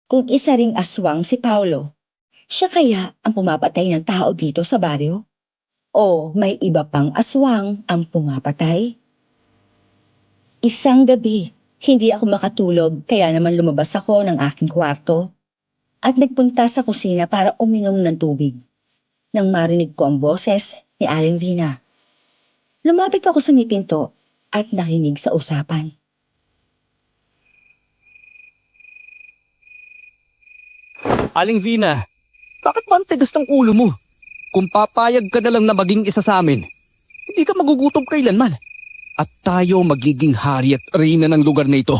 Kung isa ring aswang si Paulo, siya kaya ang pumapatay ng tao dito sa baryo? O may iba pang aswang ang pumapatay? Isang gabi, hindi ako makatulog kaya naman lumabas ako ng aking kwarto at nagpunta sa kusina para uminom ng tubig. Nang marinig ko ang boses ni Aling Vina. Lumapit ako sa may pinto at nakinig sa usapan. Aling Vina, bakit ba ang tigas ng ulo mo? Kung papayag ka na lang na maging isa sa amin, hindi ka magugutom kailanman. At tayo magiging hari at reyna ng lugar na ito.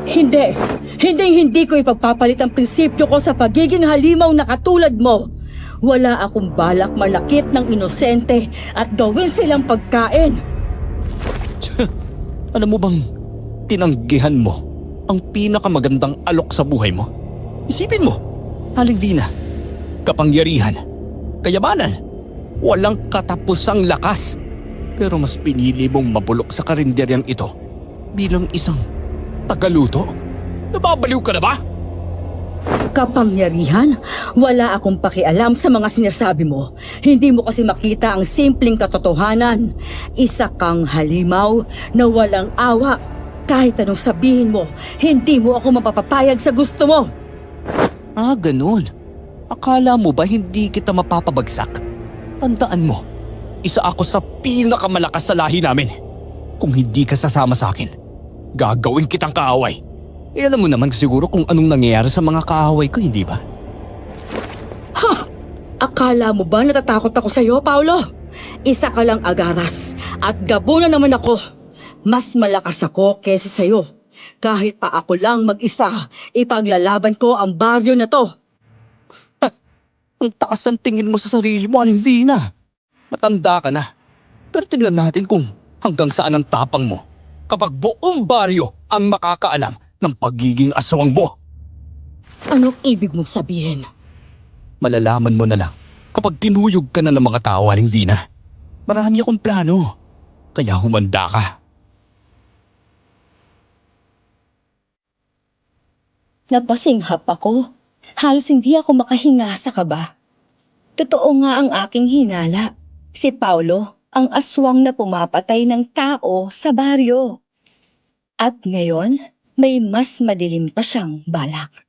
Hindi ko ipagpapalit ang prinsipyo ko sa pagiging halimaw na katulad mo. Wala akong balak manakit ng inosente at gawin silang pagkain. Alam mo bang tinanggihan mo ang pinakamagandang alok sa buhay mo? Isipin mo, Aling Vina, kapangyarihan, kayamanan, walang katapusang lakas. Pero mas pinili mong mabulok sa karinderyang ito bilang isang tagaluto? Nababaliw ka na ba? Kapangyarihan? Wala akong pakialam sa mga sinasabi mo. Hindi mo kasi makita ang simpleng katotohanan. Isa kang halimaw na walang awa. Kahit anong sabihin mo, hindi mo ako mapapapayag sa gusto mo. Ah, ganun. Akala mo ba hindi kita mapapabagsak? Tandaan mo, isa ako sa pinakamalakas sa lahi namin. Kung hindi ka sasama sa akin, gagawin kitang kaaway. Eh alam mo naman siguro kung anong nangyayari sa mga kaaway ko, hindi ba? Ha! Akala mo ba natatakot ako sa'yo, Paulo? Isa ka lang agaras at gabo na naman ako. Mas malakas ako kaysa sa'yo. Kahit pa ako lang mag-isa, ipaglalaban ko ang baryo na to. Ang taas ang tingin mo sa sarili mo, Aling Vina. Matanda ka na. Pero tingnan natin kung hanggang saan ang tapang mo kapag buong baryo ang makakaalam ng pagiging aswang mo. Anong ibig mong sabihin? Malalaman mo na lang kapag tinuyog ka na ng mga tao, Aling Vina. Marami akong plano, kaya humanda ka. Napasinghap ako. Halos hindi ako makahinga sa kaba. Totoo nga ang aking hinala. Si Paulo ang aswang na pumapatay ng tao sa baryo. At ngayon, may mas madilim pa siyang balak.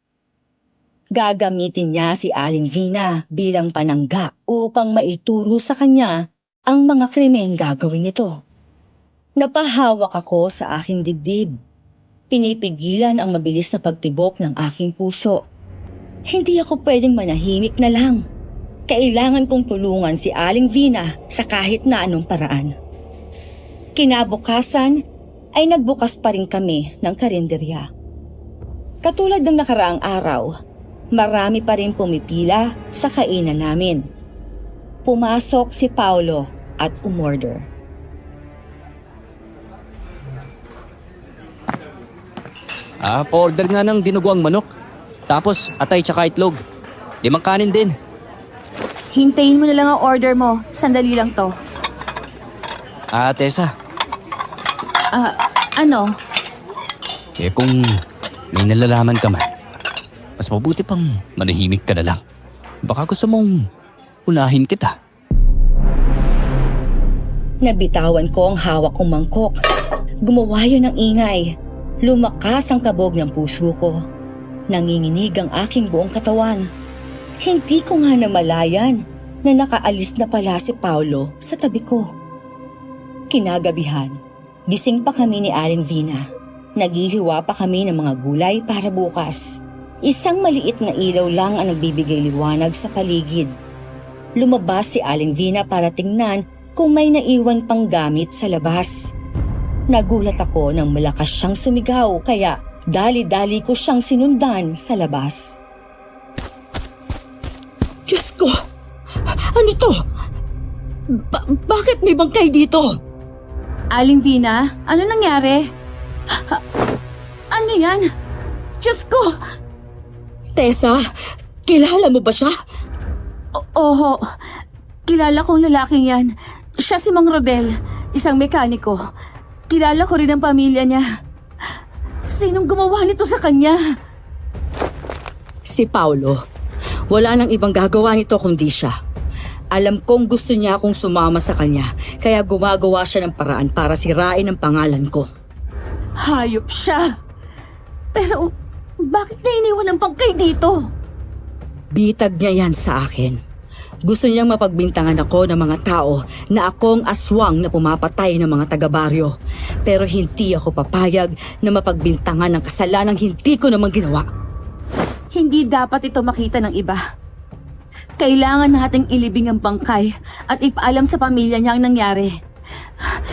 Gagamitin niya si Aling Vina bilang panangga upang maituro sa kanya ang mga krimeng gagawin nito. Napahawak ako sa aking dibdib. Pinipigilan ang mabilis na pagtibok ng aking puso. Hindi ako pwedeng manahimik na lang. Kailangan kong tulungan si Aling Vina sa kahit na anong paraan. Kinabukasan ay nagbukas pa rin kami ng karinderya. Katulad ng nakaraang araw, marami pa rin pumipila sa kainan namin. Pumasok si Paulo at umorder. Pa-order nga ng dinuguang manok. Tapos atay tsaka itlog. 5 kanin din. Hintayin mo na lang ang order mo. Sandali lang to. Tessa, Ano? kung may nalalaman ka man, mas mabuti pang manahimik ka na lang. Baka gusto mong unahin kita. Nabitawan ko ang hawak kong mangkok. Gumawa yun ng ingay. Lumakas ang kabog ng puso ko. Nanginginig ang aking buong katawan. Hindi ko nga namalayan na nakaalis na pala si Paulo sa tabi ko. Kinagabihan, gising pa kami ni Aling Vina. Naghihiwa pa kami ng mga gulay para bukas. Isang maliit na ilaw lang ang nagbibigay liwanag sa paligid. Lumabas si Aling Vina para tingnan kung may naiwan pang gamit sa labas. Nagulat ako nang malakas siyang sumigaw kaya dali-dali ko siyang sinundan sa labas. Diyos ko! Ano to? Bakit may bangkay dito? Aling Vina, ano nangyari? Ano yan? Diyos ko! Tessa, kilala mo ba siya? Oho, kilala kong lalaking yan. Siya si Mang Rodel, isang mekaniko. Kilala ko rin ang pamilya niya. Sinong gumawa nito sa kanya? Si Paulo. Wala nang ibang gagawa nito kundi siya. Alam kong gusto niya akong sumama sa kanya, kaya gumagawa siya ng paraan para sirain ang pangalan ko. Hayop siya. Pero bakit niya iniwan ang bangkay dito? Bitag niya yan sa akin. Gusto niyang mapagbintangan ako ng mga tao na akong aswang na pumapatay ng mga taga-baryo. Pero hindi ako papayag na mapagbintangan ng kasalanang hindi ko naman ginawa. Hindi dapat ito makita ng iba. Kailangan nating ilibing ang bangkay at ipaalam sa pamilya niya ang nangyari.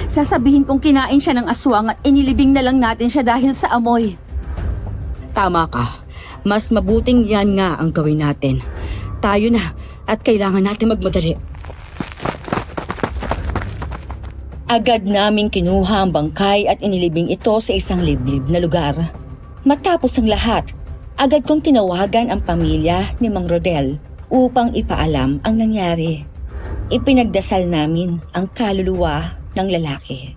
Sasabihin kong kinain siya ng aswang at inilibing na lang natin siya dahil sa amoy. Tama ka. Mas mabuting yan nga ang gawin natin. Tayo na at kailangan natin magmadali. Agad naming kinuha ang bangkay at inilibing ito sa isang liblib na lugar. Matapos ang lahat, agad kong tinawagan ang pamilya ni Mang Rodel upang ipaalam ang nangyari. Ipinagdasal namin ang kaluluwa ng lalaki.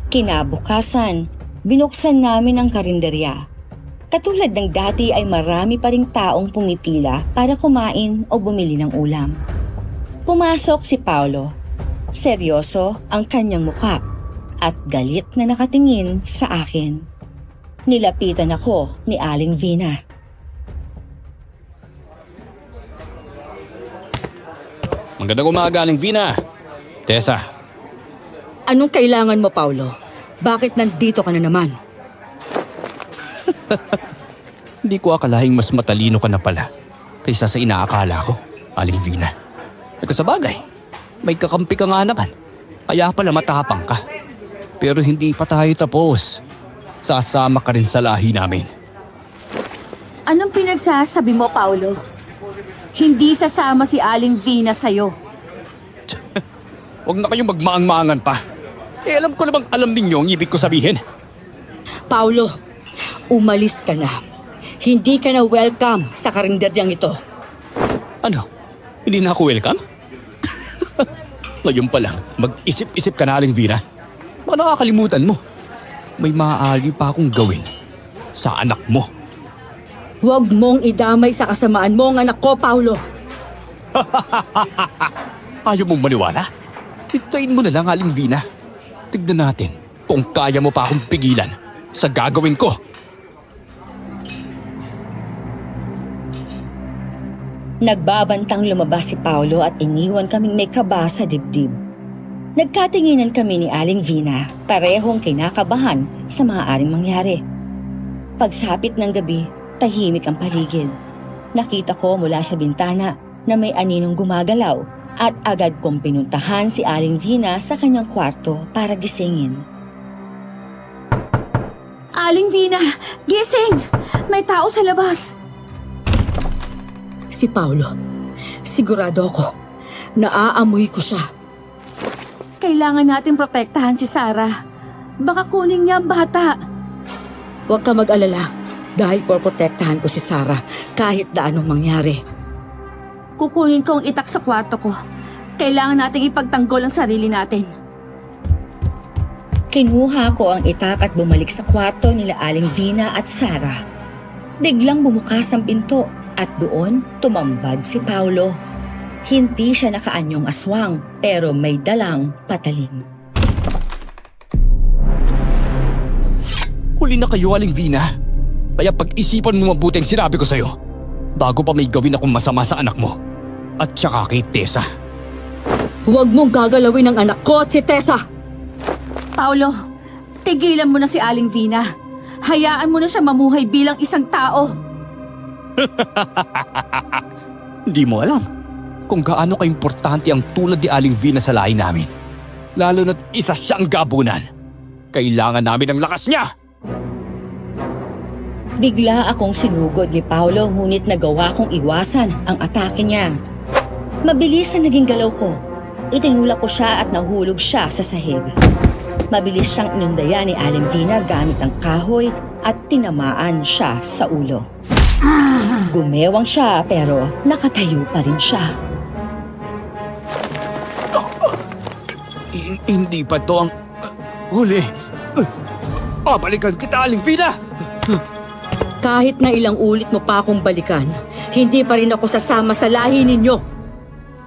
Kinabukasan, binuksan namin ang karinderya. Katulad ng dati ay marami pa ring taong pumipila para kumain o bumili ng ulam. Pumasok si Paulo. Seryoso ang kanyang mukha at galit na nakatingin sa akin. Nilapitan ako ni Aling Vina. Magandang umaga, Aling Vina. Tessa, Anong kailangan mo, Paulo? Bakit nandito ka na naman? hindi ko akalaing mas matalino ka na pala kaysa sa inaakala ko, Aling Vina. Nagkasabagay, may kakampi ka nga naman. Kaya pala matapang ka. Pero hindi pa tayo tapos. Sasama ka rin sa lahi namin. Anong pinagsasabi mo, Paulo? Hindi sasama si Aling Vina sa'yo. Huwag na kayong magmaang-maangan pa. Alam ko namang alam ninyo ang ibig ko sabihin. Paulo, umalis ka na. Hindi ka na welcome sa karinderyang ito. Ano? Hindi na ako welcome? Ngayon pa lang, mag-isip-isip ka na, Aling Vina. Baka nakakalimutan mo. May maaari pa akong gawin sa anak mo. Huwag mong idamay sa kasamaan mo ang anak ko, Paulo. Ayaw mong maniwala? Hintayin mo na lang, Aling Vina. Tignan natin kung kaya mo pa akong pigilan sa gagawin ko. Nagbabantang lumabas si Paulo at iniwan kaming may kaba sa dibdib. Nagkatinginan kami ni Aling Vina, parehong kinakabahan sa maaaring mangyari. Pagsapit ng gabi, tahimik ang paligid. Nakita ko mula sa bintana na may aninong gumagalaw at agad kong pinuntahan si Aling Vina sa kanyang kwarto para gisingin. Aling Vina, gising! May tao sa labas. Si Paulo. Sigurado ako. Naaamoy ko siya. Kailangan natin protektahan si Sarah. Baka kunin niya ang bata. Huwag ka mag-alala dahil poprotektahan ko si Sarah kahit na anong mangyari. Kukunin ko ang itak sa kwarto ko. Kailangan nating ipagtanggol ang sarili natin. Kinuha ko ang itak at bumalik sa kwarto nila Aling Vina at Sarah. Biglang bumukas ang pinto at doon tumambad si Paulo. Hindi siya nakaanyong aswang pero may dalang patalim. Huli na kayo, Aling Vina. Kaya pag-isipan mo mabuti ang sinabi ko sa'yo bago pa may gawin akong masama sa anak mo at saka kay Tessa. Huwag mong gagalawin ang anak ko at si Tessa! Paulo, tigilan mo na si Aling Vina. Hayaan mo na siya mamuhay bilang isang tao. Hindi mo alam kung gaano kaimportante ang tulad ni Aling Vina sa lahi namin. Lalo na't isa siyang gabunan. Kailangan namin ang lakas niya! Bigla akong sinugod ni Paulo ngunit nagawa kong iwasan ang atake niya. Mabilis ang naging galaw ko. Itinulak ko siya at nahulog siya sa sahig. Mabilis siyang inundaya ni Aling Vina gamit ang kahoy at tinamaan siya sa ulo. Gumewang siya pero nakatayo pa rin siya. Hindi pa to ang huli. Babalikan kita, Aling Vina! Kahit na ilang ulit mo pa akong balikan, hindi pa rin ako sasama sa lahi ninyo.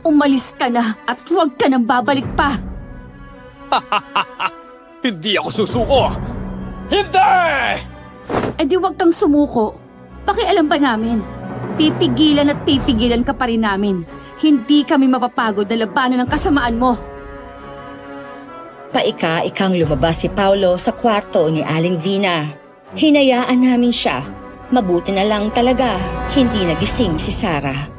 Umalis ka na at huwag ka nang babalik pa. Hindi ako susuko! Hindi! E di huwag kang sumuko. Pakialam ba namin? Pipigilan at pipigilan ka pa rin namin. Hindi kami mapapagod na labanan ng kasamaan mo. Paika-ikang lumabas si Paulo sa kwarto ni Aling Vina. Hinayaan namin siya. Mabuti na lang talaga, hindi nagising si Sarah.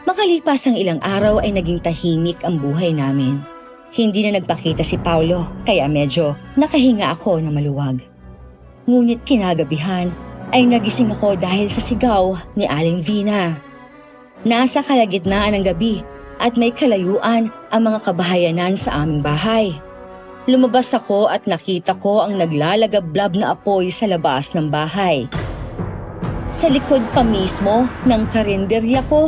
Makalipas ang ilang araw ay naging tahimik ang buhay namin. Hindi na nagpakita si Paulo kaya medyo nakahinga ako na maluwag. Ngunit kinagabihan ay nagising ako dahil sa sigaw ni Aling Vina. Nasa kalagitnaan ng gabi at may kalayuan ang mga kabahayanan sa aming bahay. Lumabas ako at nakita ko ang naglalagablab na apoy sa labas ng bahay. Sa likod pa mismo ng karinderya ko,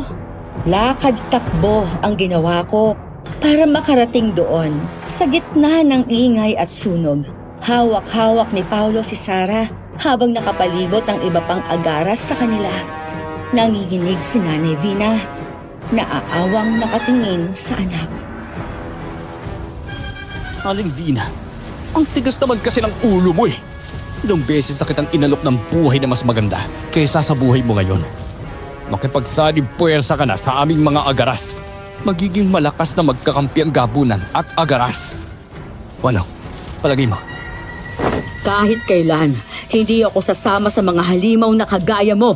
lakad-takbo ang ginawa ko para makarating doon. Sa gitna ng ingay at sunog, hawak-hawak ni Paulo si Sarah habang nakapalibot ang iba pang agaras sa kanila. Nanginginig si Nanay Vina, naaawang nakatingin sa anak. Aling Vina, ang tigas naman kasi ng ulo mo eh. Ilang beses na kitang inalok ng buhay na mas maganda kaysa sa buhay mo ngayon. Makipagsanib puwersa ka na sa aming mga agaras. Magiging malakas na magkakampi ang gabunan at agaras. Ano? Palagay mo? Kahit kailan, hindi ako sasama sa mga halimaw na kagaya mo.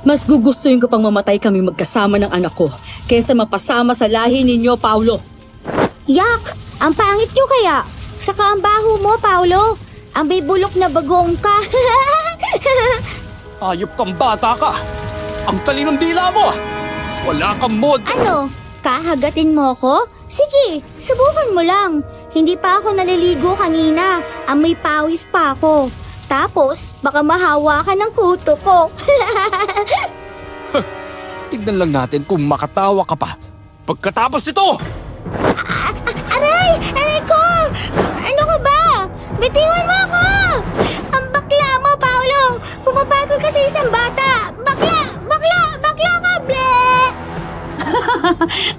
Mas gugustuhin ko pang mamatay kami magkasama ng anak ko kaysa mapasama sa lahi ninyo, Paulo. Yak! Ang pangit nyo kaya! Saka ang baho mo, Paulo! Ang may bulok na bagong ka! Ayop kang bata ka! Ang talinong dila mo! Wala kang mod! Ano? Kahagatin mo ko? Sige, subukan mo lang. Hindi pa ako naliligo kanina. Amoy pawis pa ako. Tapos, baka mahawa ka ng kuto ko. Tignan lang natin kung makatawa ka pa. Pagkatapos ito! Aray! Aray ko! Ano ka ba? Bitiwan mo ako! Ang bakla mo, Paulo! Pumapatol ka sa isang bata! Bakla! Bakla! Bakla ka, ble!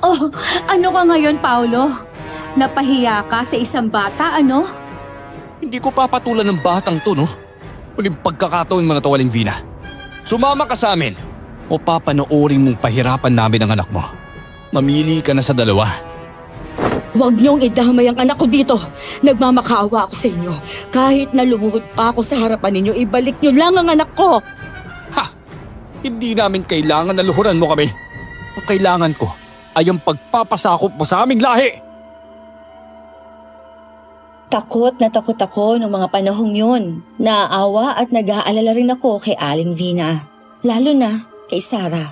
Oh, ano ka ngayon, Paulo? Napahiya ka sa isang bata, ano? Hindi ko papatulan ng batang to, no? Uling pagkakataon mo na to, Aling Vina. Sumama ka sa amin o papanoorin mong pahirapan namin ang anak mo. Mamili ka na sa dalawa. Huwag niyong idamay ang anak ko dito. Nagmamakaawa ako sa inyo. Kahit na lumuhod pa ako sa harapan ninyo, ibalik niyo lang ang anak ko. Ha! Hindi namin kailangan na luhuran mo kami. Ang kailangan ko ay ang pagpapasakop mo sa aming lahi. Takot na takot ako nung mga panahong yun. Naaawa at nag-aalala rin ako kay Aling Vina. Lalo na kay Sarah.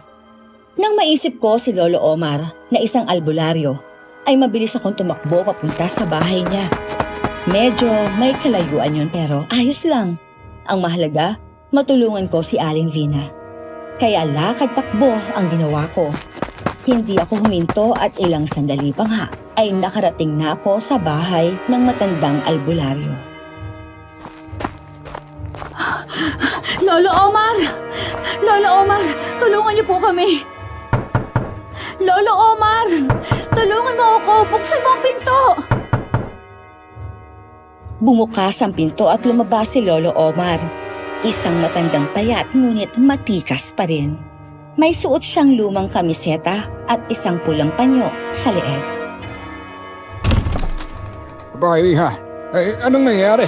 Nang maisip ko si Lolo Omar na isang albularyo, ay mabilis akong tumakbo papunta sa bahay niya. Medyo may kalayuan yun pero ayos lang. Ang mahalaga, matulungan ko si Aling Vina. Kaya lakad takbo ang ginawa ko. Hindi ako huminto at ilang sandali pa nga ay nakarating na ako sa bahay ng matandang albularyo. Lolo Omar! Lolo Omar, tulungan niyo po kami! Lolo Omar! Tulungan mo ako! Buksan mo ang pinto! Bumukas ang pinto at lumabas si Lolo Omar. Isang matandang payat ngunit matikas pa rin. May suot siyang lumang kamiseta at isang pulang panyo sa leeg. Bakit ha? Anong nangyayari?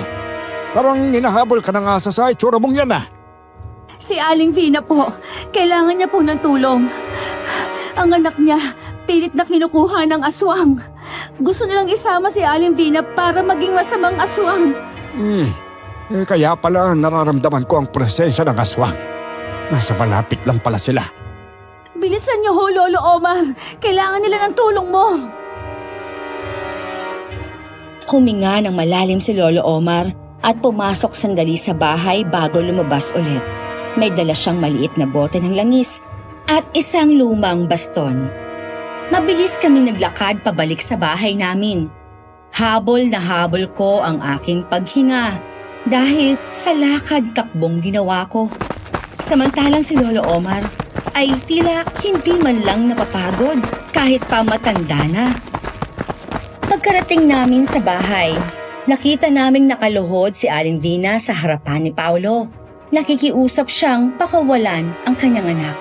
Parang hinahabol ka ng asa sa itsura mong yan Si Aling Vina po, kailangan niya po ng tulong. Ang anak niya, pilit na kinukuha ng aswang. Gusto nilang isama si Aling Vina para maging masamang aswang. Kaya pala nararamdaman ko ang presensya ng aswang. Nasa malapit lang pala sila. Bilisan niyo ho, Lolo Omar. Kailangan nila ng tulong mo. Huminga ng malalim si Lolo Omar at pumasok sandali sa bahay bago lumabas ulit. May dala siyang maliit na bote ng langis at isang lumang baston. Mabilis kaming naglakad pabalik sa bahay namin. Habol na habol ko ang aking paghinga dahil sa lakad-takbong ginawa ko. Samantalang si Lolo Omar ay tila hindi man lang napapagod kahit pa matanda na. Pagkarating namin sa bahay, nakita naming nakaluhod si Aling Vina sa harapan ni Paulo. Nakikiusap siyang pakawalan ang kanyang anak.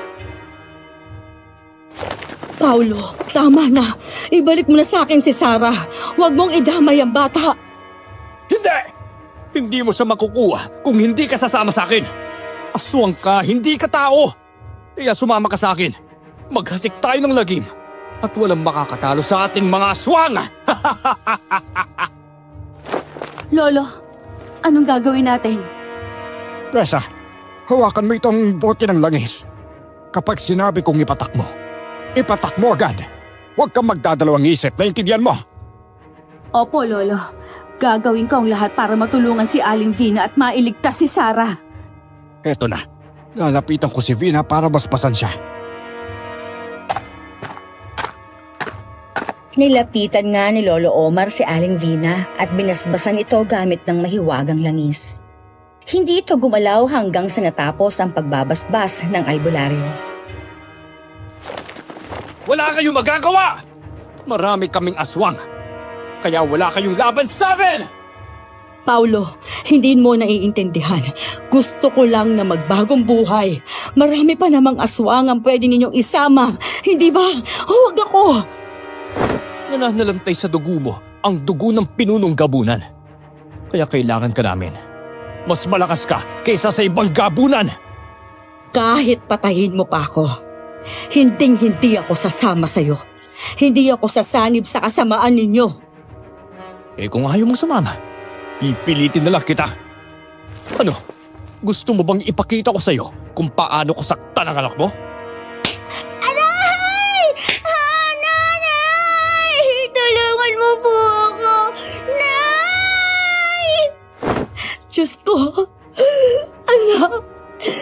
Paulo, tama na. Ibalik mo na sa akin si Sarah. Huwag mong idamay ang bata. Hindi! Hindi mo siya makukuha kung hindi ka sasama sa akin. Aswang ka, hindi ka tao. Kaya sumama ka sa akin. Maghasik tayo ng lagim. At walang makakatalo sa ating mga aswang. Lolo, anong gagawin natin? Tessa, hawakan mo itong bote ng langis. Kapag sinabi kong ipatak mo agad. Huwag kang magdadalawang isip, naintindihan mo? Opo, Lolo. Gagawin ko ang lahat para matulungan si Aling Vina at mailigtas si Sarah. Eto na, lalapitan ko si Vina para basbasan siya. Nilapitan nga ni Lolo Omar si Aling Vina at binasbasan ito gamit ng mahiwagang langis. Hindi ito gumalaw hanggang sa natapos ang pagbabasbas ng albularyo. Wala kayong magagawa! Marami kaming aswang. Kaya wala kayong laban sa amin! Paulo, hindi mo naiintindihan. Gusto ko lang na magbagong buhay. Marami pa namang aswang ang pwede ninyong isama. Hindi ba? Huwag ako! Nananalantay sa dugo mo ang dugo ng pinunong gabunan. Kaya kailangan ka namin. Mas malakas ka kaysa sa ibang gabunan. Kahit patayin mo pa ako, hindi ako sasama sa'yo. Hindi ako sasanib sa kasamaan ninyo. Eh kung ayaw mong sumama, pipilitin na lang kita. Ano? Gusto mo bang ipakita ko sa'yo kung paano ko saktan ang anak mo? Aray! Nanay! Tulungan mo po ako! Nay! Diyos ko! Anak!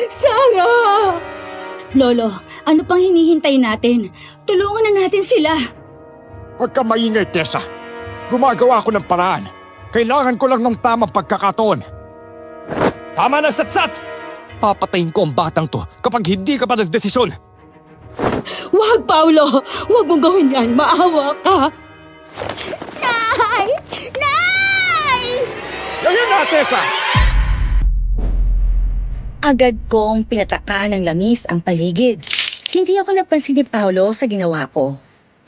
Sarah! Lolo, ano pang hinihintay natin? Tulungan na natin sila. Huwag kang maingay, Tessa. Gumagawa ako ng paraan. Kailangan ko lang ng tamang pagkakataon. Tama na, Satsat! Papatayin ko ang batang to kapag hindi ka pa nagdesisyon. Huwag, Paulo! Huwag mong gawin yan! Maawa ka! Nay! Nay! Ngayon na, Tessa! Agad kong pinataka ng langis ang paligid. Hindi ako napansin ni Paulo sa ginawa ko.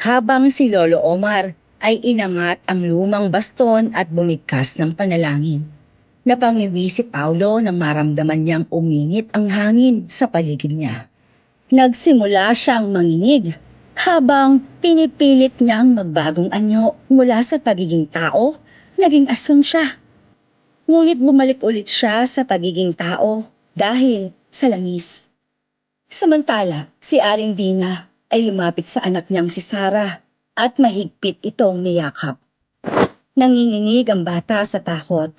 Habang si Lolo Omar ay inangat ang lumang baston at bumigkas ng panalangin. Napangiwi si Paulo nang maramdaman niyang uminit ang hangin sa paligid niya. Nagsimula siyang manginig habang pinipilit niyang magbagong anyo mula sa pagiging tao, naging aswang siya. Ngunit bumalik ulit siya sa pagiging tao dahil sa langis. Samantala, si Aling Vina ay lumapit sa anak niyang si Sarah at mahigpit itong niyakap. Nanginginig ang bata sa takot.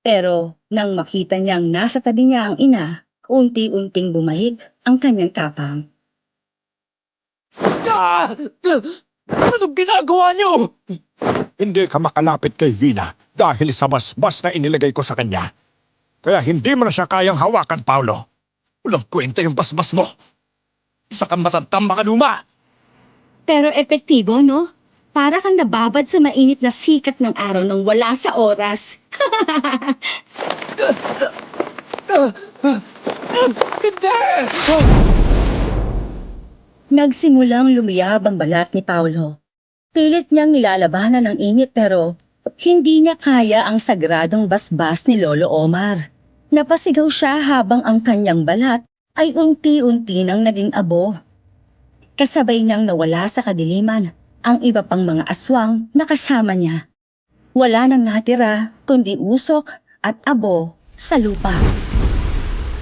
Pero nang makita niyang nasa tabi niya ang ina, unti-unting bumalik ang kanyang tapang. Anong ginagawa niyo? Hindi ka makalapit kay Vina dahil sa basbas na inilagay ko sa kanya. Kaya hindi mo na siya kayang hawakan, Paulo. Walang kwenta yung basbas mo. Isa kang matatamba ka luma. Pero epektibo, no? Para kang nababad sa mainit na sikat ng araw nang wala sa oras. Hindi! Nagsimulang lumiyab ang balat ni Paulo. Pilit niyang nilalabanan ang init pero hindi niya kaya ang sagradong basbas ni Lolo Omar. Napasigaw siya habang ang kanyang balat ay unti-unti nang naging abo. Kasabay niyang nawala sa kadiliman ang iba pang mga aswang na kasama niya. Wala nang natira kundi usok at abo sa lupa.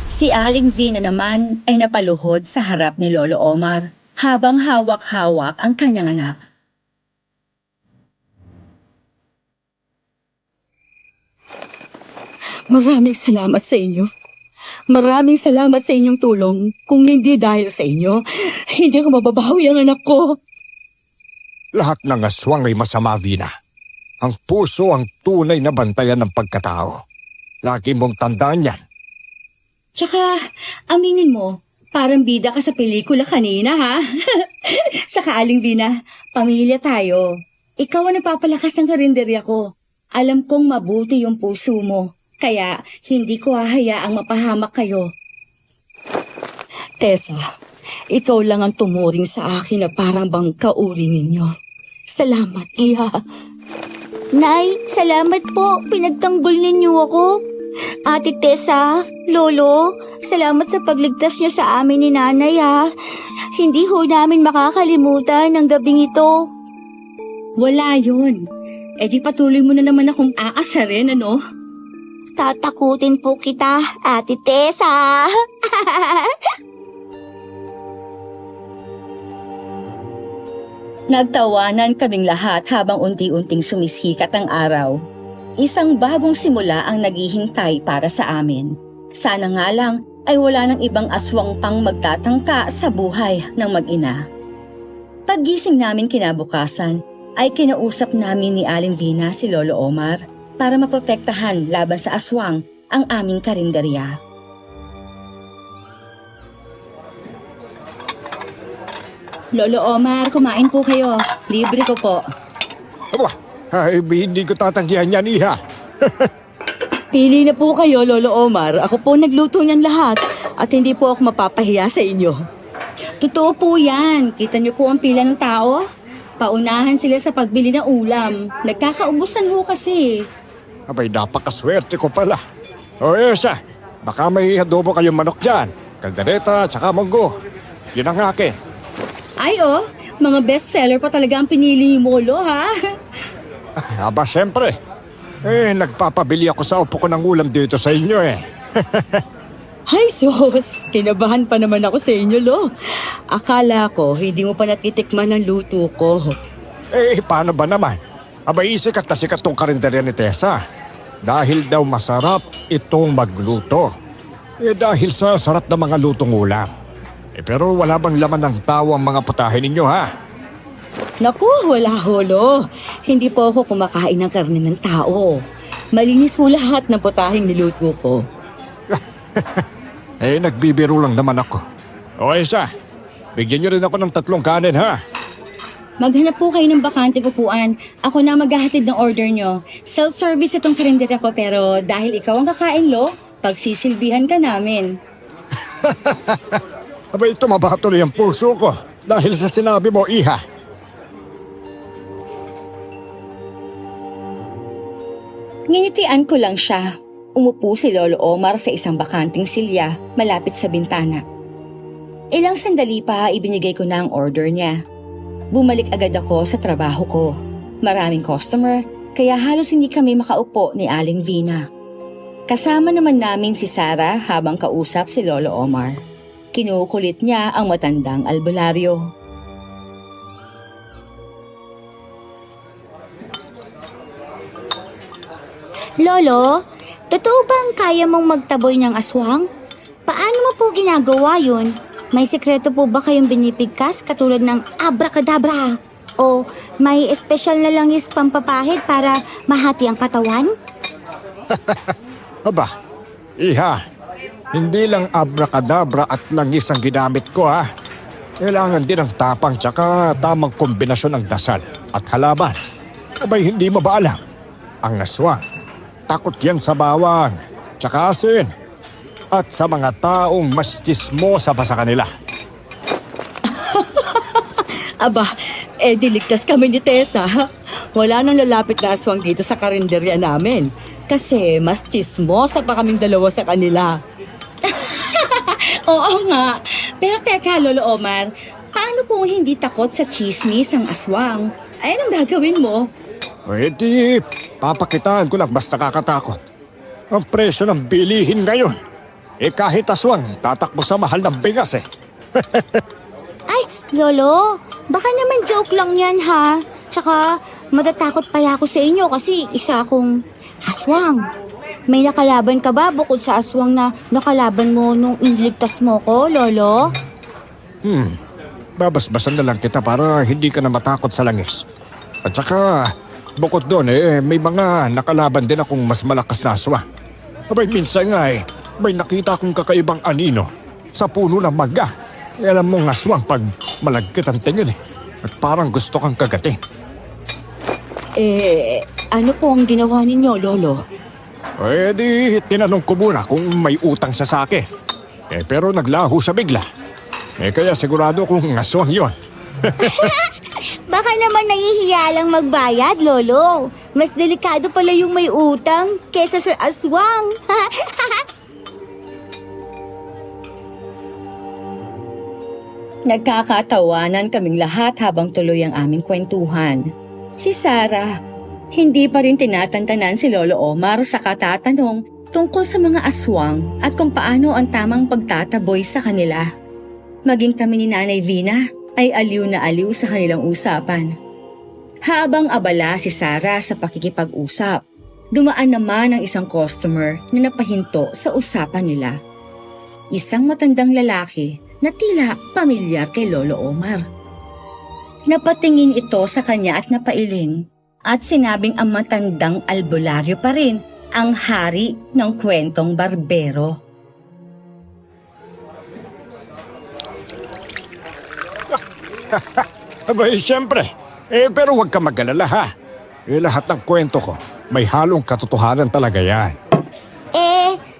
Si Aling Vina naman ay napaluhod sa harap ni Lolo Omar habang hawak-hawak ang kanyang anak. Maraming salamat sa inyo. Maraming salamat sa inyong tulong. Kung hindi dahil sa inyo, hindi ko mababawi ang anak ko. Lahat ng aswang ay masama, Vina. Ang puso ang tunay na bantayan ng pagkatao. Lagi mong tandaan yan. Tsaka, aminin mo, parang bida ka sa pelikula kanina, ha? Saka Aling Vina, pamilya tayo. Ikaw ang nagpapalakas ng karinderya ko. Alam kong mabuti yung puso mo. Kaya, hindi ko hahayaang mapahamak kayo. Tessa, ikaw lang ang tumuring sa akin na parang bang kauri ninyo. Salamat, Iha. Nay, salamat po. Pinagtanggol ninyo ako. Ate Tessa, Lolo, salamat sa pagligtas niyo sa amin ni Nanay ha. Hindi ho namin makakalimutan ang gabing ito. Wala yun. E di patuloy mo na naman akong aasarin, ano? Tatakutin po kita, Ate Tessa. Nagtawanan kaming lahat habang unti-unting sumisikat ang araw. Isang bagong simula ang naghihintay para sa amin. Sana nga lang ay wala ng ibang aswang pang magtatangka sa buhay ng mag-ina. Paggising namin kinabukasan, ay kinausap namin ni Aling Vina si Lolo Omar para maprotektahan laban sa aswang ang aming karinderya. Lolo Omar, kumain po kayo. Libre ko po. Aba, ay, hindi ko tatanggihan yan, Iha. Pili na po kayo, Lolo Omar. Ako po nagluto niyan lahat at hindi po ako mapapahiya sa inyo. Totoo po yan. Kita niyo po ang pila ng tao? Paunahan sila sa pagbili ng ulam. Nagkakaubusan ho kasi. Abay, napakaswerte ko pala. O, Esa, baka may adobo kayong manok dyan. Kaldereta at saka munggo. Yun ang akin. Ay mga bestseller pa talaga ang pinili mo, Lo, ha? Aba, siyempre. Nagpapabili ako sa upo ko ng ulam dito sa inyo eh. Ay, sus! Kinabahan pa naman ako sa inyo, Lo. Akala ko, hindi mo pa natitikman ang luto ko. Paano ba naman? Aba, sikat na sikat tong karinderya ni Tessa. Dahil daw masarap itong magluto. Dahil sa sarap ng mga lutong ulam. Pero wala bang laman ng tao ang mga putahe ninyo, ha? Naku, wala ho, Lo. Hindi po ako kumakain ng karne ng tao. Malinis po lahat ng putaheng niluto ko. Nagbibiro lang naman ako. O, Esa, bigyan niyo rin ako ng 3 kanin, ha? Maghanap po kayo ng bakanteng upuan. Ako na maghahatid ng order nyo. Self-service itong karinderya ko pero dahil ikaw ang kakain, Lo, pagsisilbihan ka namin. Aba, tumaba tuloy ang puso ko dahil sa sinabi mo, Iha. Nginitian ko lang siya. Umupo si Lolo Omar sa isang bakanting silya malapit sa bintana. Ilang sandali pa ibinigay ko na ang order niya. Bumalik agad ako sa trabaho ko. Maraming customer, kaya halos hindi kami makaupo ni Aling Vina. Kasama naman namin si Sarah habang kausap si Lolo Omar. Kinukulit niya ang matandang albularyo. Lolo, totoo bang kaya mong magtaboy ng aswang? Paano mo po ginagawa yun? May sekreto po ba kayong binipigkas katulad ng abracadabra? O may espesyal na langis pampapahid para mahati ang katawan? Aba, iha, hindi lang abracadabra at langis ang ginamit ko ha. Kailangan din ng tapang tsaka tamang kombinasyon ng dasal at halaman. Abay hindi mo ba alam? Ang aswang, takot yan sa bawang, tsaka asin. At sa mga taong mas tsismosa pa sa kanila. Aba, diligtas kami ni Tessa. Wala nang lalapit na aswang dito sa karinderya namin. Kasi mas chismosa pa kaming dalawa sa kanila. Oo nga. Pero teka, Lolo Omar, paano kung hindi takot sa chismis ang aswang? Ay, anong gagawin mo? Pwede, papakitaan ko lang mas nakakatakot. Ang presyo ng bilihin ngayon. Kahit aswang, tatakbo sa mahal ng bigas eh. Ay, Lolo, baka naman joke lang yan ha. Tsaka matatakot pala ako sa inyo kasi isa akong aswang. May nakalaban ka ba bukod sa aswang na nakalaban mo nung iniligtas mo ko, Lolo? Babasbasan na lang kita para hindi ka na matakot sa langis. At saka, bukod doon may mga nakalaban din akong mas malakas na aswang. Abay minsan nga may nakita akong kakaibang anino sa puno ng mangga. Alam mong aswang pag malagkit ang tingin at parang gusto kang kagatin. Ano po ang ginawa ninyo, Lolo? Di tinanong ko muna kung may utang siya sa akin. Pero naglaho siya bigla. Kaya sigurado kong aswang yon. Baka naman nahihiya lang magbayad, Lolo. Mas delikado pala yung may utang kesa sa aswang. Nagkakatawanan kaming lahat habang tuloy ang aming kwentuhan. Si Sarah, hindi pa rin tinatantanan si Lolo Omar sa katatanong tungkol sa mga aswang at kung paano ang tamang pagtataboy sa kanila. Maging kami ni Nanay Vina ay aliw na aliw sa kanilang usapan. Habang abala si Sarah sa pakikipag-usap, dumaan naman ang isang customer na napahinto sa usapan nila. Isang matandang lalaki na tila pamilyar kay Lolo Omar. Napatingin ito sa kanya at napailing at sinabing ang matandang albularyo pa rin ang hari ng kwentong barbero. Abay, siyempre. Pero huwag ka mag-alala ha. Lahat ng kwento ko, may halong katotohanan talaga yan.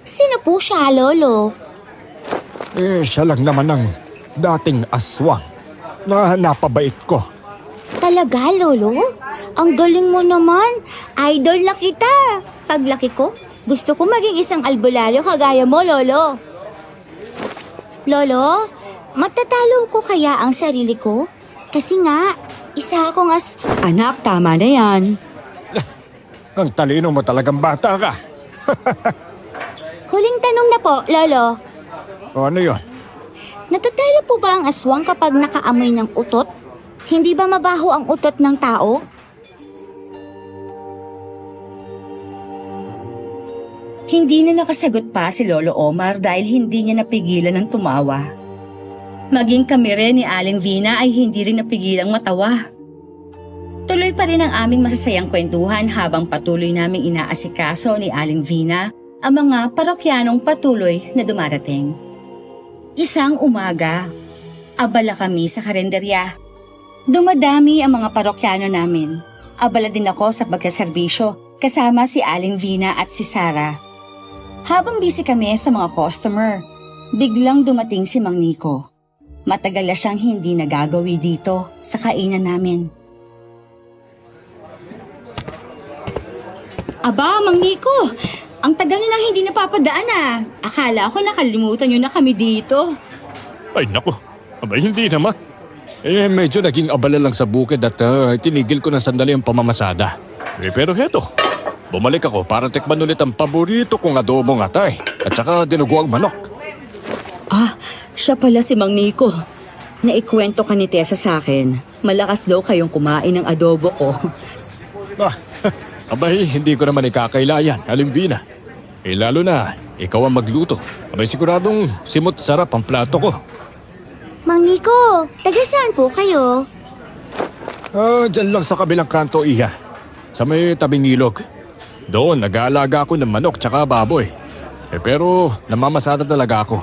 Sino po siya, Lolo? Siya lang naman ang dating aswang na napabait ko. Talaga, Lolo? Ang galing mo naman. Idol na kita. Paglaki ko, gusto ko maging isang albularyo kagaya mo, Lolo. Lolo, matatalo ko kaya ang sarili ko? Kasi nga, isa akong Anak, tama na yan. Ang talino mo talagang bata ka. Huling tanong na po, Lolo. O ano yun? Natatalo po ba ang aswang kapag nakaamoy ng utot? Hindi ba mabaho ang utot ng tao? Hindi na nakasagot pa si Lolo Omar dahil hindi niya napigilan ng tumawa. Maging kami rin ni Aling Vina ay hindi rin napigilang matawa. Tuloy pa rin ang aming masasayang kwentuhan habang patuloy naming inaasikaso ni Aling Vina ang mga parokyanong patuloy na dumarating. Isang umaga, abala kami sa karenderya. Dumadami ang mga parokyano namin. Abala din ako sa pagkaserbisyo kasama si Aling Vina at si Sarah. Habang busy kami sa mga customer, biglang dumating si Mang Nico. Matagal na siyang hindi nagagawi dito sa kainan namin. Aba, Mang Nico, ang tagal nyo lang hindi napapadaan ah. Akala ko nakalimutan nyo na kami dito. Ay naku, abay hindi naman. Medyo naging abala lang sa bukid at tinigil ko na sandali ang pamamasada. Pero heto, bumalik ako para tikman ulit ang paborito kong adobong atay at saka dinuguang manok. Ah, siya pala si Mang Nico. Naikwento ka ni Tessa sa akin. Malakas daw kayong kumain ng adobo ko. Ah, abay, hindi ko naman ikakailayan, Alimvina. Lalo na, ikaw ang magluto. Abay, siguradong simot sarap ang plato ko. Mang Nico, taga saan po kayo? Dyan lang sa kabilang kanto, Iha. Sa may tabing ilog. Doon, nag-aalaga ako ng manok tsaka baboy. Pero namamasada talaga ako.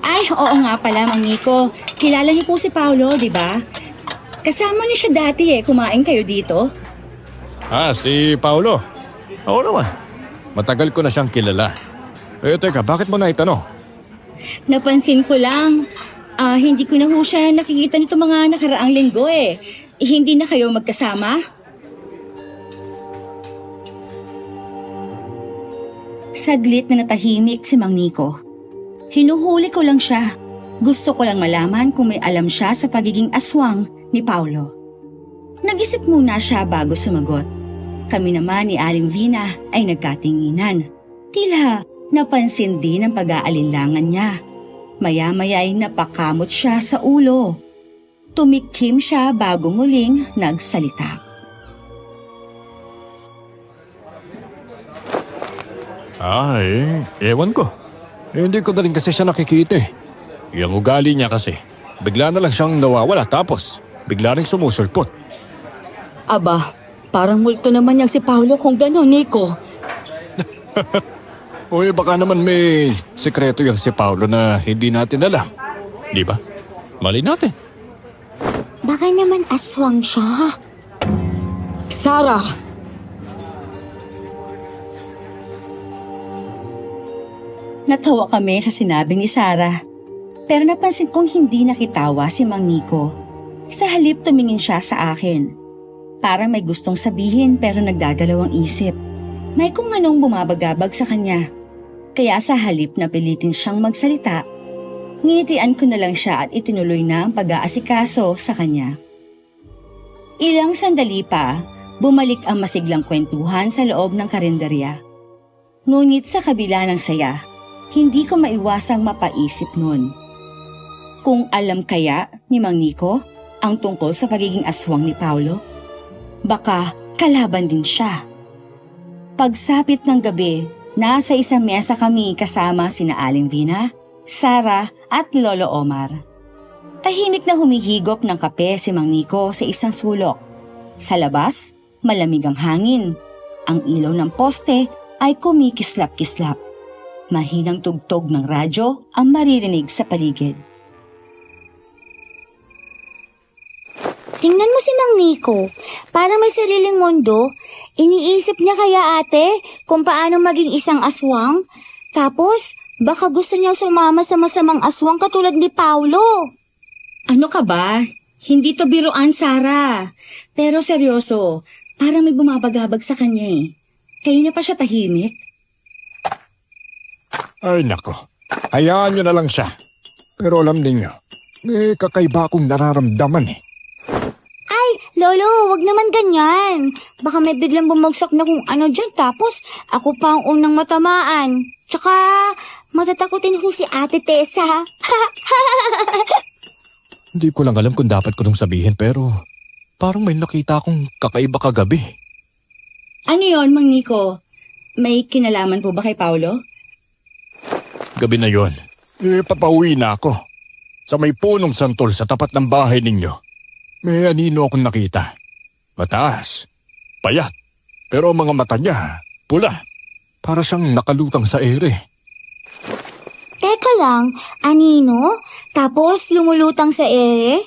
Ay, oo nga pala, Mang Nico. Kilala niyo po si Paolo, di ba? Kasama niyo siya dati kumain kayo dito. Si Paolo. Oo naman. Matagal ko na siyang kilala. Teka, bakit mo na itanong? Napansin ko lang, hindi ko na ho siya nakikita nito mga nakaraang linggo Hindi na kayo magkasama? Saglit na natahimik si Mang Nico. Hinuhuli ko lang siya. Gusto ko lang malaman kung may alam siya sa pagiging aswang ni Paolo. Nag-isip muna siya bago sumagot. Kami naman ni Aling Vina ay nagkatinginan. Tila napansin din ang pag-aalinlangan niya. Maya-maya ay napakamot siya sa ulo. Tumikim siya bago muling nagsalita. Ewan ko. Hindi ko na rin kasi siya nakikita Yung ugali niya kasi, bigla na lang siyang nawawala tapos bigla rin sumusulpot. Aba, parang multo naman niyang si Paolo kung gano'n, Nico. Baka naman may sekreto yung si Paolo na hindi natin alam. Di ba? Mali natin. Baka naman aswang siya. Sarah! Natawa kami sa sinabi ni Sarah. Pero napansin kong hindi nakitawa si Mang Nico. Sa halip tumingin siya sa akin. Parang may gustong sabihin pero nagdadalawang isip. May kung anong bumabagabag sa kanya. Kaya sa halip na pilitin siyang magsalita, ngitian ko na lang siya at itinuloy na ang pag-aasikaso sa kanya. Ilang sandali pa, bumalik ang masiglang kwentuhan sa loob ng karinderya. Ngunit sa kabila ng saya, hindi ko maiwasang mapaisip nun. Kung alam kaya ni Mang Nico ang tungkol sa pagiging aswang ni Paolo, baka kalaban din siya. Pagsapit ng gabi, nasa isang mesa kami kasama sina Aling Vina, Sarah at Lolo Omar. Tahimik na humihigop ng kape si Mang Nico sa isang sulok. Sa labas, malamig ang hangin. Ang ilaw ng poste ay kumikislap-kislap. Mahinang tugtog ng radyo ang maririnig sa paligid. Tingnan mo si Mang Nico. Parang may sariling mundo. Iniisip niya kaya ate kung paano maging isang aswang? Tapos, baka gusto niyang sumama sa masamang aswang katulad ni Paolo. Ano ka ba? Hindi to biruan, Sarah. Pero seryoso, parang may bumabagabag sa kanya Kayo na pa siya tahimik? Ay nako, hayaan niyo na lang siya. Pero alam ninyo, may kakaiba akong nararamdaman Ay, Lolo, wag naman ganyan. Baka may biglang bumagsak na kung ano dyan tapos ako pa ang unang matamaan. Tsaka, matatakutin ho si Ate Tessa. Hindi ko lang alam kung dapat ko nung sabihin pero parang may nakita akong kakaiba kagabi. Ano yon, Mang Nico? May kinalaman po ba kay Paolo? Gabi na yon, papauwi na ako. Sa may punong santol sa tapat ng bahay ninyo, may anino akong nakita. Mataas, payat, pero ang mga mata niya, pula. Para siyang nakalutang sa ere. Teka lang, anino? Tapos lumulutang sa ere?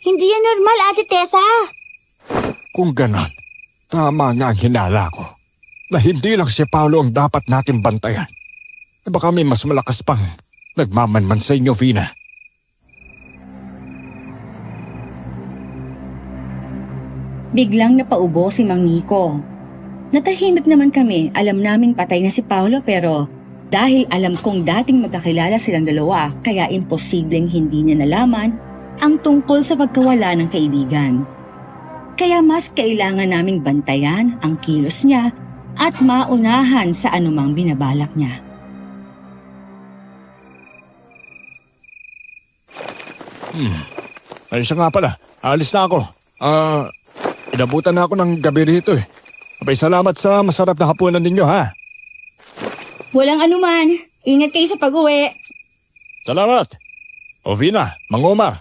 Hindi yan normal, Ate Tessa. Kung ganon, tama nga ang hinala ko. Na hindi lang si Paolo ang dapat natin bantayan. Baka may mas malakas pang nagmamanman sa inyo, Vina. Biglang napaubo si Mang Nico. Natahimik naman kami, alam naming patay na si Paolo pero dahil alam kong dating magkakilala silang dalawa kaya imposibleng hindi niya nalaman ang tungkol sa pagkawala ng kaibigan. Kaya mas kailangan naming bantayan ang kilos niya at maunahan sa anumang binabalak niya. Ay siya nga pala, alis na ako. Inabutan na ako ng gabi rito eh. Abay, salamat sa masarap na hapunan ninyo ha. Walang anuman, ingat kayo sa pag-uwi. Salamat. O Vina, Mang Omar,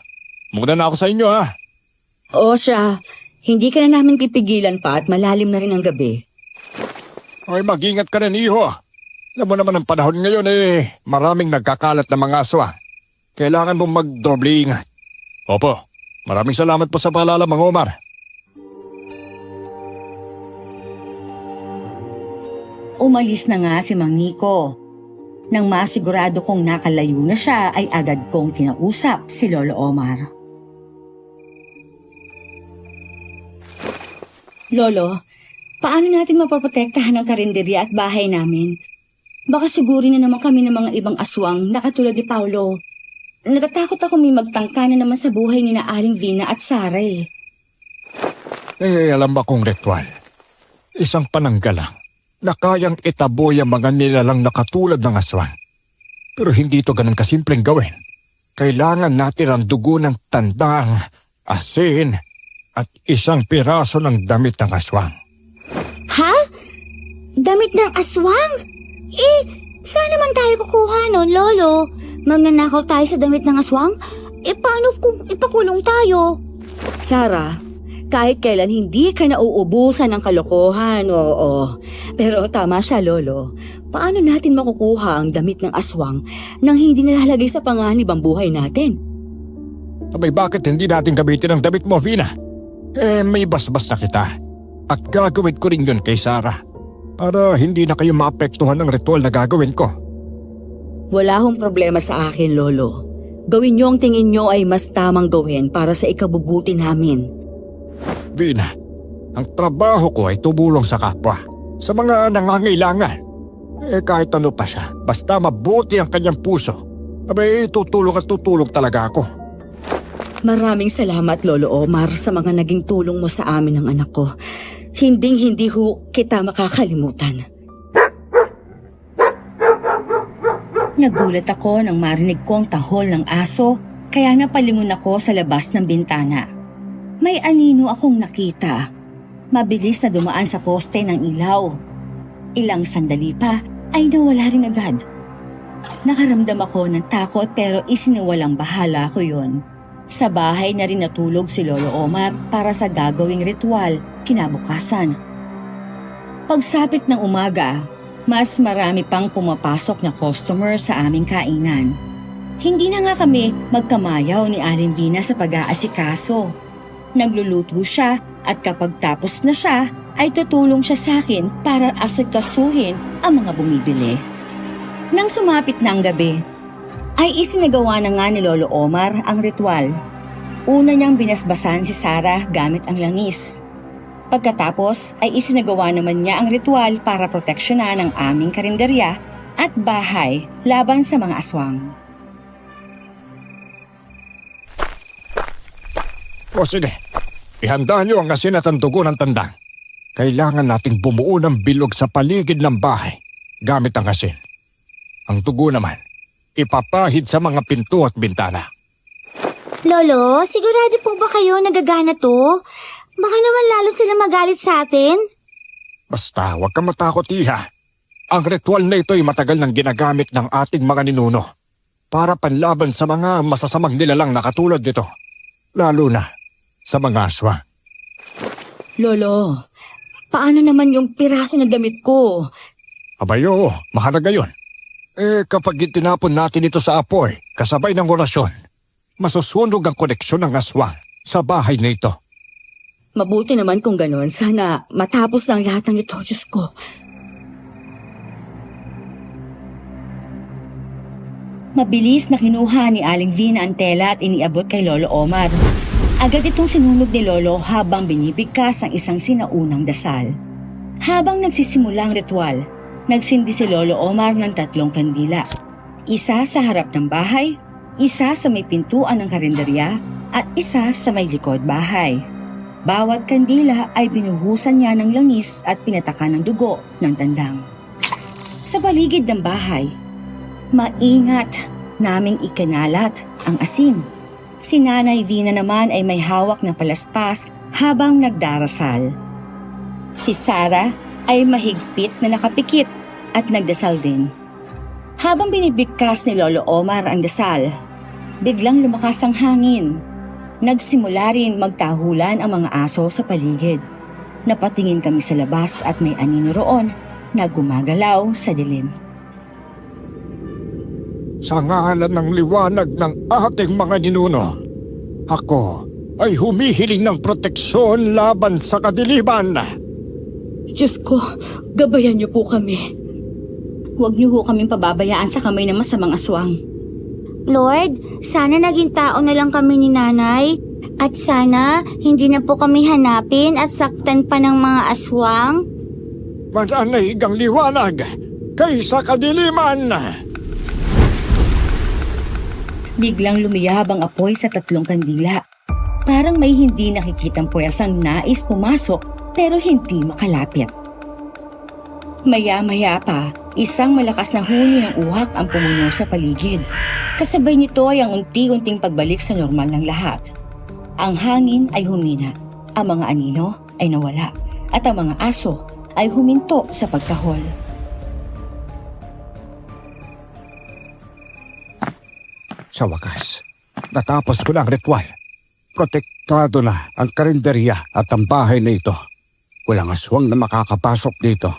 muna na ako sa inyo ha. O siya, hindi ka na namin pipigilan pa at malalim na rin ang gabi. Ay, mag-ingat ka rin, iho. Alam mo naman ang panahon ngayon eh, maraming nagkakalat na mga aswang. Kailangan mong mag-doble ingat. Opo, maraming salamat po sa paalala, Mang Omar. Umalis na nga si Mang Nico. Nang masigurado kong nakalayo na siya ay agad kong kinausap si Lolo Omar. Lolo, paano natin mapoprotektahan ang karinderya at bahay namin? Baka sigurin na naman kami ng mga ibang aswang na katulad ni Paolo. Natatakot ako may magtangka na naman sa buhay ni na Aling Vina at Sara eh. Alam ba kong ritual? Isang pananggalang na kayang itaboy ang mga nilalang na katulad ng aswang. Pero hindi ito ganun kasimpleng gawin. Kailangan natin ang dugo ng tandang, asin, at isang piraso ng damit ng aswang. Ha? Damit ng aswang? Saan naman tayo kukuha nun, Lolo? Magnanakaw tayo sa damit ng aswang? Paano kung ipakulong tayo? Sara, kahit kailan hindi ka nauubusan ng kalokohan, oo. Pero tama siya, Lolo. Paano natin makukuha ang damit ng aswang nang hindi nalalagay sa panganib ang buhay natin? Abay, bakit hindi natin gamitin ang damit mo, Vina? May basbas na kita. At gagawin ko rin yun kay Sara. Para hindi na kayo maapektuhan ng ritual na gagawin ko. Wala hong problema sa akin, Lolo. Gawin niyo ang tingin niyo ay mas tamang gawin para sa ikabubuti namin. Vina, ang trabaho ko ay tumulong sa kapwa, sa mga nangangailangan. Kahit ano pa siya, basta mabuti ang kanyang puso. Abay, tutulong at tutulong talaga ako. Maraming salamat, Lolo Omar, sa mga naging tulong mo sa amin ng anak ko. Hinding-hindi ho kita makakalimutan. Nagulat ako nang marinig ko ang tahol ng aso kaya napalingon ako sa labas ng bintana. May anino akong nakita. Mabilis na dumaan sa poste ng ilaw. Ilang sandali pa ay nawala rin agad. Nakaramdam ako ng takot pero isiniwalang bahala ko yon. Sa bahay na rin natulog si Lolo Omar para sa gagawing ritual kinabukasan. Pagsapit ng umaga, mas marami pang pumapasok na customer sa aming kainan. Hindi na nga kami magkamayaw ni Aling Vina sa pag-aasikaso. Nagluluto siya at kapag tapos na siya, ay tutulong siya sa akin para asikasuhin ang mga bumibili. Nang sumapit na ang gabi, ay isinagawa na nga ni Lolo Omar ang ritual. Una niyang binasbasan si Sara gamit ang langis. Pagkatapos ay isinagawa naman niya ang ritual para proteksyonan ang aming karinderya at bahay laban sa mga aswang. O sige, ihanda niyo ang asin at ang dugo ng tandang. Kailangan nating bumuo ng bilog sa paligid ng bahay gamit ang asin. Ang dugo naman, ipapahid sa mga pinto at bintana. Lolo, sigurado po ba kayo nagagana to? Baka naman lalo sila magalit sa atin. Basta huwag kang matakot, Iha. Ang ritual na ito ay matagal nang ginagamit ng ating mga ninuno para panlaban sa mga masasamang nilalang na katulad nito. Lalo na sa mga aswa. Lolo, paano naman yung piraso na damit ko? Abayo, mahalaga yun. Kapag itinapon natin ito sa apoy, kasabay ng orasyon, masusunog ang koneksyon ng aswang sa bahay na ito. Mabuti naman kung gano'n. Sana matapos ng lahat ng ito, Diyos ko. Mabilis na kinuha ni Aling Vina ang tela at iniabot kay Lolo Omar. Agad itong sinunog ni Lolo habang binibigkas ang isang sinaunang dasal. Habang nagsisimula ang ritual, nagsindi si Lolo Omar ng 3 kandila. Isa sa harap ng bahay, isa sa may pintuan ng karinderya, at isa sa may likod bahay. Bawat kandila ay binuhusan niya ng langis at pinatakan ng dugo ng tandang. Sa paligid ng bahay, maingat naming ikinalat ang asin. Si Nanay Vina naman ay may hawak na palaspas habang nagdarasal. Si Sarah ay mahigpit na nakapikit at nagdasal din. Habang binibigkas ni Lolo Omar ang dasal, biglang lumakas ang hangin. Nagsimula rin magtahulan ang mga aso sa paligid. Napatingin kami sa labas at may anino roon na gumagalaw sa dilim. Sa ngalan ng liwanag ng ating mga ninuno, ako ay humihiling ng proteksyon laban sa kadiliman. Diyos ko, gabayan niyo po kami. Huwag niyo ho kaming pababayaan sa kamay ng masamang aswang. Lord, sana naging tao na lang kami ni Nanay. At sana hindi na po kami hanapin at saktan pa ng mga aswang. Mananaig ang liwanag kaysa kadiliman. Biglang lumiyab ang apoy sa 3 kandila. Parang may hindi nakikitang puwersang nais pumasok pero hindi makalapit. Maya-maya pa, isang malakas na huni ng uwak ang pumuno sa paligid. Kasabay nito ay ang unti-unting pagbalik sa normal ng lahat. Ang hangin ay humina, ang mga anino ay nawala, at ang mga aso ay huminto sa pagkahol. Sa wakas, natapos ko na ang ritual. Protektado na ang karinderya at ang bahay na ito. Walang aswang na makakapasok dito.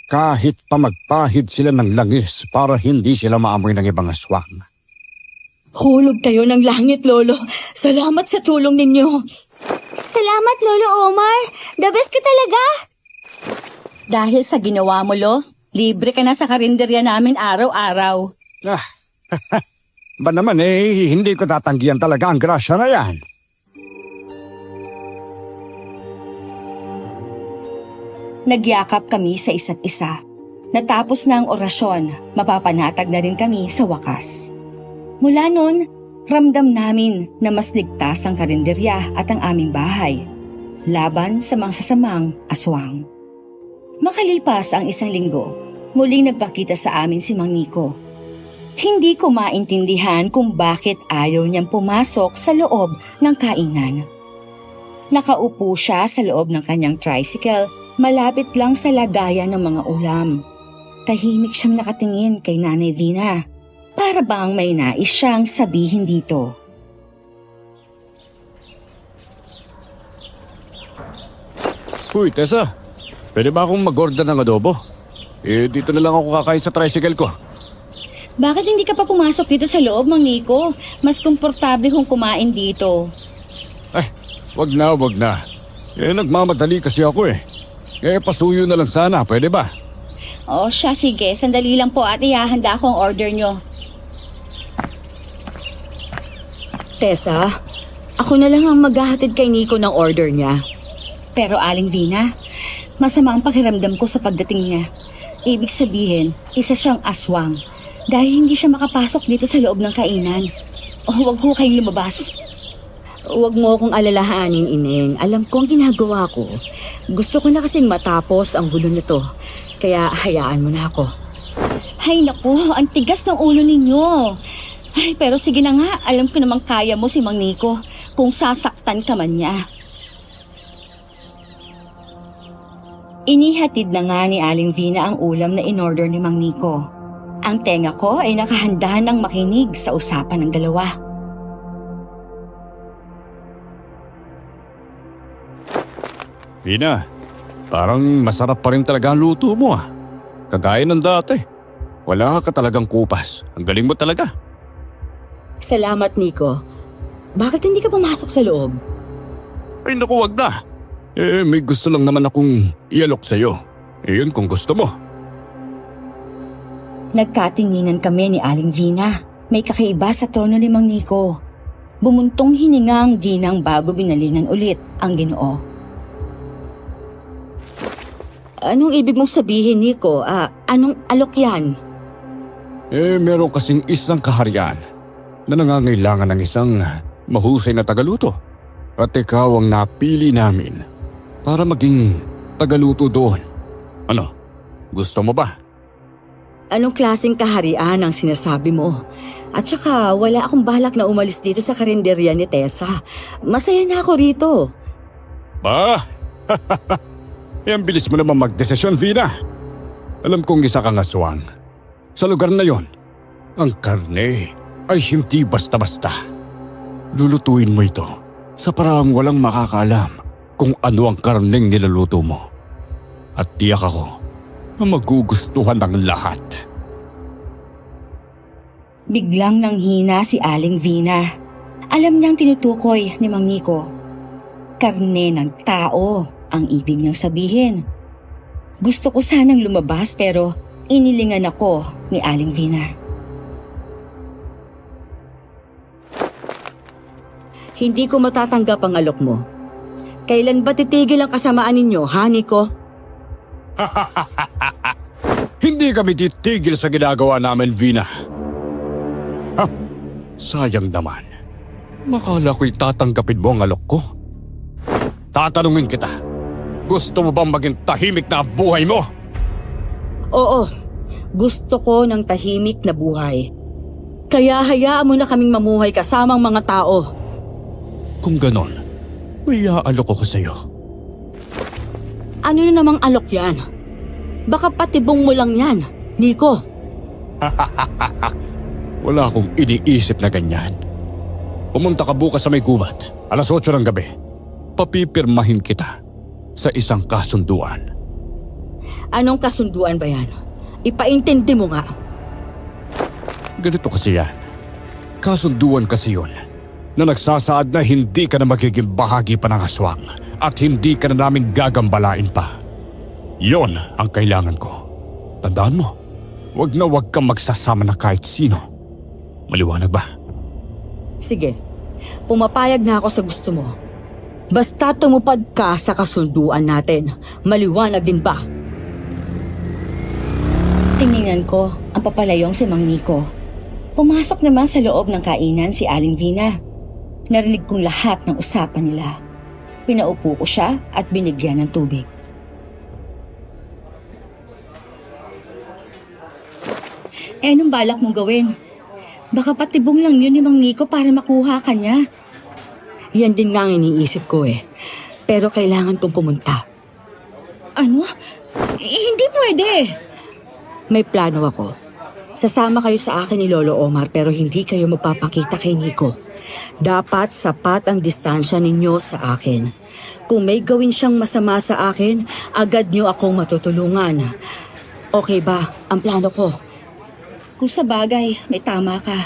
Kahit pa magpahid sila ng langis para hindi sila maamoy ng ibang aswang. Hulog kayo ng langit, Lolo. Salamat sa tulong ninyo. Salamat, Lolo Omar. The best ka talaga. Dahil sa ginawa mo, Lo, libre ka na sa karinderya namin araw-araw. Ba naman hindi ko tatanggihan talaga ang grasya na yan. Nagyakap kami sa isa't isa. Natapos na ang orasyon, mapapanatag na rin kami sa wakas. Mula noon, ramdam namin na mas ligtas ang karinderya at ang aming bahay, laban sa mga sasamang aswang. Makalipas ang 1 linggo, muling nagpakita sa amin si Mang Nico. Hindi ko maintindihan kung bakit ayaw niyang pumasok sa loob ng kainan. Nakaupo siya sa loob ng kanyang tricycle, malapit lang sa lagayan ng mga ulam. Tahimik siyang nakatingin kay Nanay Vina. Para bang may nais siyang sabihin dito. Uy, Tessa, pwede ba akong mag-order ng adobo? Dito na lang ako kakain sa tricycle ko. Bakit hindi ka pa pumasok dito sa loob, Mang Nico? Mas komportable kung kumain dito. Wag na. Nagmamadali kasi ako . Pasuyo na lang sana, pwede ba? O siya, sige. Sandali lang po at ihahanda ko ang order nyo. Tessa, ako na lang ang maghahatid kay Nico ng order niya. Pero Aling Vina, masama ang pakiramdam ko sa pagdating niya. Ibig sabihin, isa siyang aswang. Dahil hindi siya makapasok dito sa loob ng kainan. Huwag ho kayong lumabas. Huwag mo akong alalahanin, Ineng. Alam ko ang ginagawa ko. Gusto ko na kasing matapos ang gulo nito. Kaya hayaan mo na ako. Hay naku, ang tigas ng ulo ninyo. Ay, pero sige na nga, alam ko namang kaya mo si Mang Nico kung sasaktan ka man niya. Inihatid na nga ni Aling Vina ang ulam na in-order ni Mang Nico. Ang tenga ko ay nakahanda ng makinig sa usapan ng dalawa. Vina, parang masarap pa rin talaga ang luto mo . Kagaya ng dati. Wala ka talagang kupas. Ang galing mo talaga. Salamat, Nico. Bakit hindi ka pumasok sa loob? Ay naku, wag na. May gusto lang naman akong ialok sa'yo. Yun kung gusto mo. Nagkatinginan kami ni Aling Vina. May kakaiba sa tono ni Mang Nico. Bumuntong hininga ang ginang bago binalingan ulit ang Ginoo. Anong ibig mong sabihin, Nico? Anong alok yan? Meron kasing isang kaharian na nangangailangan ng isang mahusay na tagaluto. At ikaw ang napili namin para maging tagaluto doon. Ano? Gusto mo ba? Anong klaseng kaharian ang sinasabi mo? At saka wala akong balak na umalis dito sa karinderya ni Tessa. Masaya na ako rito. Ba? Ang bilis mo naman magdesisyon, Vina. Alam kong isa kang aswang. Sa lugar na yon, ang karne ay hindi basta-basta. Lulutuin mo ito sa paraang walang makakaalam kung ano ang karneng niluluto mo. At tiyak ako na magugustuhan ng lahat. Biglang nanghina si Aling Vina. Alam niyang tinutukoy ni Mang Nico. Karne ng tao ang ibig niyang sabihin. Gusto ko sanang lumabas pero inilingan ako ni Aling Vina. Hindi ko matatanggap ang alok mo. Kailan ba titigil ang kasamaan ninyo, ha, Nico? Hindi kami titigil sa ginagawa namin, Vina. Sayang naman. Makala ko'y tatanggapin mo ang alok ko. Tatanungin kita, gusto mo bang maging tahimik na buhay mo? Oo, gusto ko ng tahimik na buhay. Kaya hayaan mo na kaming mamuhay kasamang mga tao. Kung ganon, may aalok ko sa'yo. Ano na namang alok yan? Baka patibong mo lang yan, Nico. Wala akong iniisip na ganyan. Pumunta ka bukas sa may gubat, alas 8 ng gabi. Papipirmahin kita sa isang kasunduan. Anong kasunduan ba yan? Ipaintindi mo nga. Ganito kasi yan. Kasunduan kasi yun na nagsasaad na hindi ka na magiging bahagi pa ng aswang at hindi ka na namin gagambalain pa. Yon ang kailangan ko. Tandaan mo, wag na wag kang magsasama na kahit sino. Maliwanag ba? Sige, pumapayag na ako sa gusto mo. Basta tumupad ka sa kasunduan natin. Maliwanag din ba? Tiningnan ko ang papalayong si Mang Nico. Pumasok naman sa loob ng kainan si Aling Vina. Narinig kong lahat ng usapan nila. Pinaupo ko siya at binigyan ng tubig. Anong balak mong gawin? Baka patibong lang yun ni Mang Nico para makuha ka niya. Yan din nga ang iniisip ko eh. Pero kailangan kong pumunta. Ano? Hindi pwede. May plano ako. Sasama kayo sa akin ni Lolo Omar pero hindi kayo magpapakita kay Nico. Dapat sapat ang distansya ninyo sa akin. Kung may gawin siyang masama sa akin, agad niyo akong matutulungan. Okay ba ang plano ko? Kung sa bagay, may tama ka.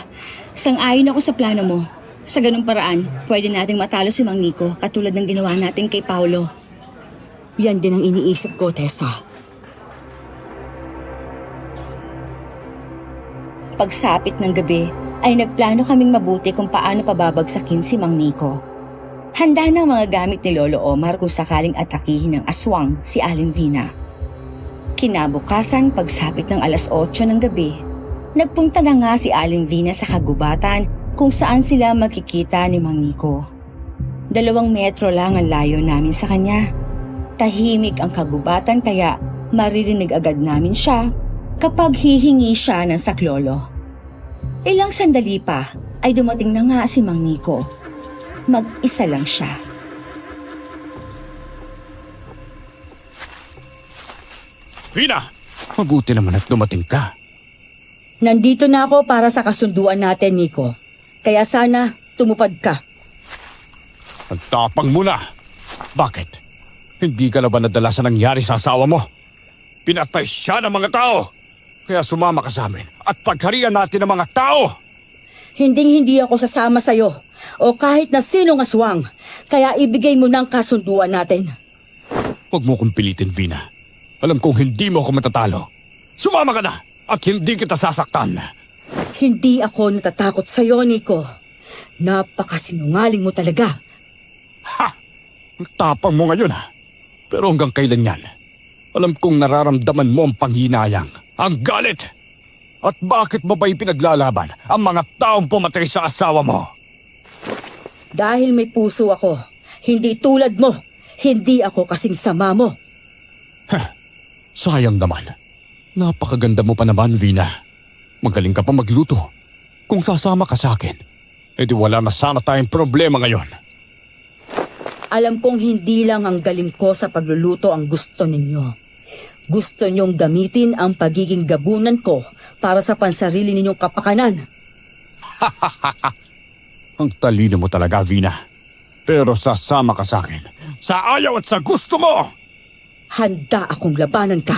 Sang-ayon ako sa plano mo. Sa ganung paraan, pwede nating matalo si Mang Nico katulad ng ginawa natin kay Paolo. Yan din ang iniisip ko, Tessa. Pagsapit ng gabi, ay nagplano kaming mabuti kung paano pababagsakin si Mang Nico. Handa na ang mga gamit ni Lolo Omar kung sakaling atakihin ng aswang si Aling Vina. Kinabukasan, pagsapit ng alas 8 ng gabi, nagpunta na nga si Aling Vina sa kagubatan kung saan sila magkikita ni Mang Nico. 2 metro lang ang layo namin sa kanya. Tahimik ang kagubatan kaya maririnig agad namin siya kapag hihingi siya ng saklolo. Ilang sandali pa ay dumating na nga si Mang Nico. Mag-isa lang siya. Vina! Mabuti naman at dumating ka. Nandito na ako para sa kasunduan natin, Nico. Kaya sana tumupad ka. Ang tapang mo na. Bakit? Hindi ka na ba nadala sa nangyari sa asawa mo? Pinatay siya ng mga tao. Kaya sumama ka sa amin at pagharian natin ang mga tao. Hinding-hindi ako sasama sa'yo o kahit na sinong aswang. Kaya ibigay mo ng kasunduan natin. Huwag mo kong pilitin, Vina. Alam kong hindi mo ako matatalo. Sumama ka na at hindi kita sasaktan. Hindi ako natatakot sa'yo, Nico. Napakasinungaling mo talaga. Ha! Ang tapang mo ngayon ha. Pero hanggang kailan yan? Alam kong nararamdaman mo ang panghinayang, ang galit. At bakit mo ba ipinaglalaban ang mga taong pumatay sa asawa mo? Dahil may puso ako, hindi tulad mo. Hindi ako kasing sama mo. Sayang naman. Napakaganda mo pa naman, Vina. Magaling ka pa magluto. Kung sasama ka sa akin, edi wala na sana tayong problema ngayon. Alam kong hindi lang ang galing ko sa pagluluto ang gusto ninyo. Gusto ninyong gamitin ang pagiging gabunan ko para sa pansarili ninyong kapakanan. Ang talino mo talaga, Vina. Pero sasama ka sa akin. Sa ayaw at sa gusto mo! Handa akong labanan ka.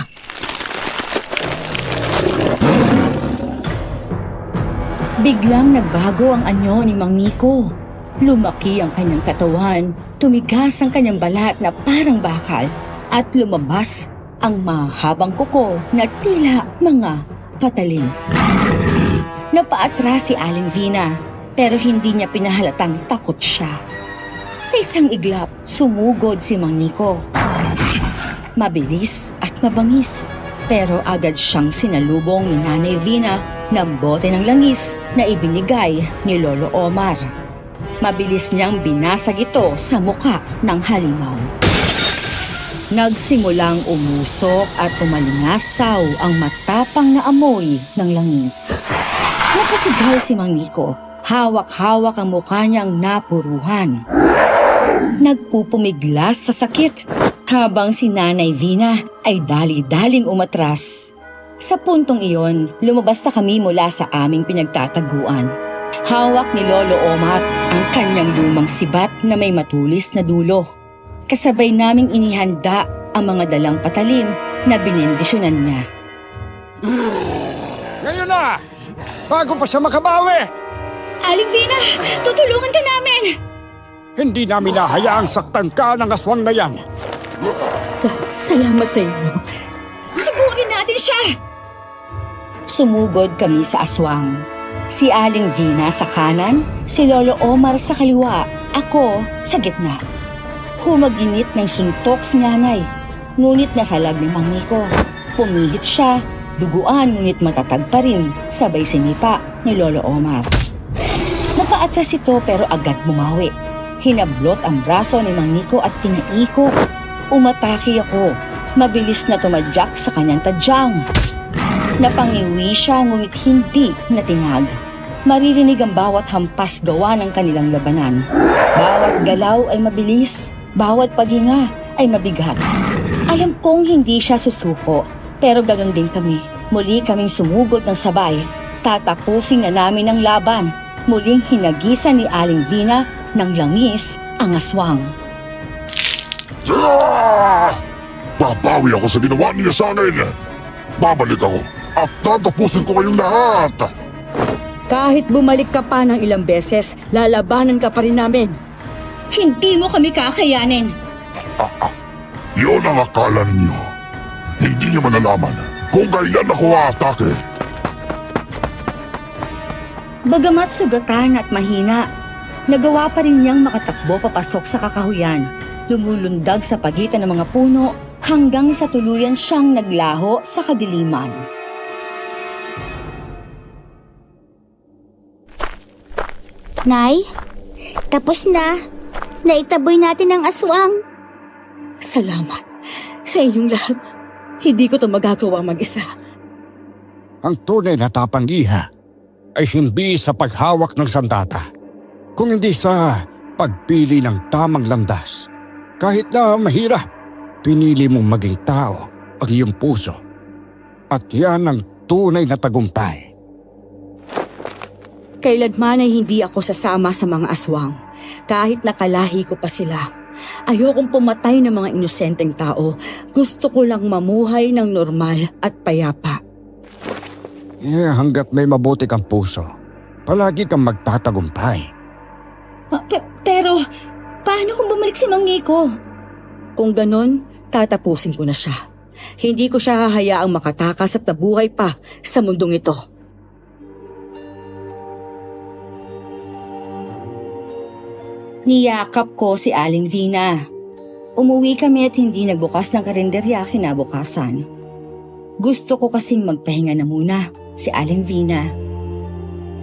Biglang nagbago ang anyo ni Mang Nico. Lumaki ang kanyang katawan, tumigas ang kanyang balat na parang bakal, at lumabas ang mahabang kuko na tila mga patalim. Napaatras si Aling Vina, pero hindi niya pinahalatang takot siya. Sa isang iglap, sumugod si Mang Nico. Mabilis at mabangis, pero agad siyang sinalubong ni Nanay Vina ng bote ng langis na ibinigay ni Lolo Omar. Mabilis niyang binasag ito sa muka ng halimaw. Nagsimulang umusok at umalingasaw ang matapang na amoy ng langis. Napasigaw si Mang Nico. Hawak-hawak ang mukha niyang napuruhan. Nagpupumiglas sa sakit habang si Nanay Vina ay dali-daling umatras. Sa puntong iyon, lumabas na kami mula sa aming pinagtataguan. Hawak ni Lolo Omar ang kanyang lumang sibat na may matulis na dulo. Kasabay naming inihanda ang mga dalang patalim na binendisyonan niya. Ngayon na! Bago pa siya makabawi! Aling Vina, tutulungan ka namin! Hindi namin nahayaang saktan ka ng aswang na yan. Salamat sa inyo. Sugurin natin siya! Sumugod kami sa aswang. Si Aling Vina sa kanan, si Lolo Omar sa kaliwa, ako sa gitna. Humaginit ng suntok si nanay, ngunit nasalag ni Mang Nico. Pumihit siya, duguan ngunit matatag pa rin, sabay sinipa ni Lolo Omar. Napaatras ito pero agad bumawi. Hinablot ang braso ni Mang Nico at pinaikot. Umatake ako. Mabilis na tumadyak sa kanyang tadyang. Napangiwi siya ngunit hindi natinag. Maririnig ang bawat hampas gawa ng kanilang labanan. Bawat galaw ay mabilis, bawat paghinga ay mabigat. Alam kong hindi siya susuko, pero ganoon din kami. Muli kaming sumugod ng sabay. Tatapusin na namin ang laban. Muling hinagisan ni Aling Vina ng langis ang aswang. Babawi ako sa ginawa niya sa akin. Babalik ako at tatapusin ko kayong lahat. Kahit bumalik ka pa ng ilang beses, lalabanan ka pa rin namin. Hindi mo kami kakayanin. Yun ang akala ninyo. Hindi niyo manalaman kung kailan ako aatake. Bagamat sugatan at mahina, nagawa pa rin niyang makatakbo papasok sa kakahuyan. Lumulundag sa pagitan ng mga puno hanggang sa tuluyan siyang naglaho sa kadiliman. Nay, tapos na. Naitaboy natin ang aswang. Salamat sa inyong lahat. Hindi ko ito magagawa mag-isa. Ang tunay na tapanggiha ay hindi sa paghawak ng sandata, kung hindi sa pagpili ng tamang landas. Kahit na mahirap, pinili mong maging tao ang iyong puso. At yan ang tunay na tagumpay. Kailanman ay hindi ako sasama sa mga aswang. Kahit nakalahi ko pa sila. Ayokong pumatay ng mga inosenteng tao. Gusto ko lang mamuhay ng normal at payapa. Hanggat may mabuti kang puso, palagi kang magtatagumpay. Pero, paano kung bumalik si Mang Nico? Kung ganon, tatapusin ko na siya. Hindi ko siya hahayaang makatakas at nabuhay pa sa mundong ito. Niyakap ko si Aling Vina. Umuwi kami at hindi nagbukas ng karinderya kinabukasan. Gusto ko kasing magpahinga na muna si Aling Vina.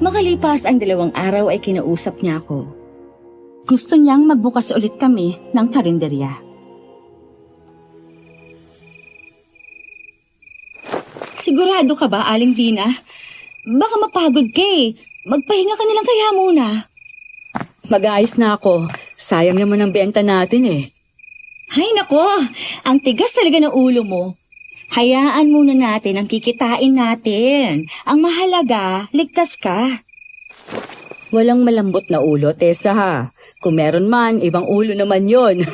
Makalipas ang 2 araw ay kinausap niya ako. Gusto niyang magbukas ulit kami ng karinderya. Sigurado ka ba, Aling Vina? Baka mapagod ka eh. Magpahinga ka nilang kaya muna. Mag-aayos na ako. Sayang naman ang benta natin eh. Ay nako, ang tigas talaga ng ulo mo. Hayaan muna natin ang kikitain natin. Ang mahalaga, ligtas ka. Walang malambot na ulo, Tessa ha. Kung meron man, ibang ulo naman yon.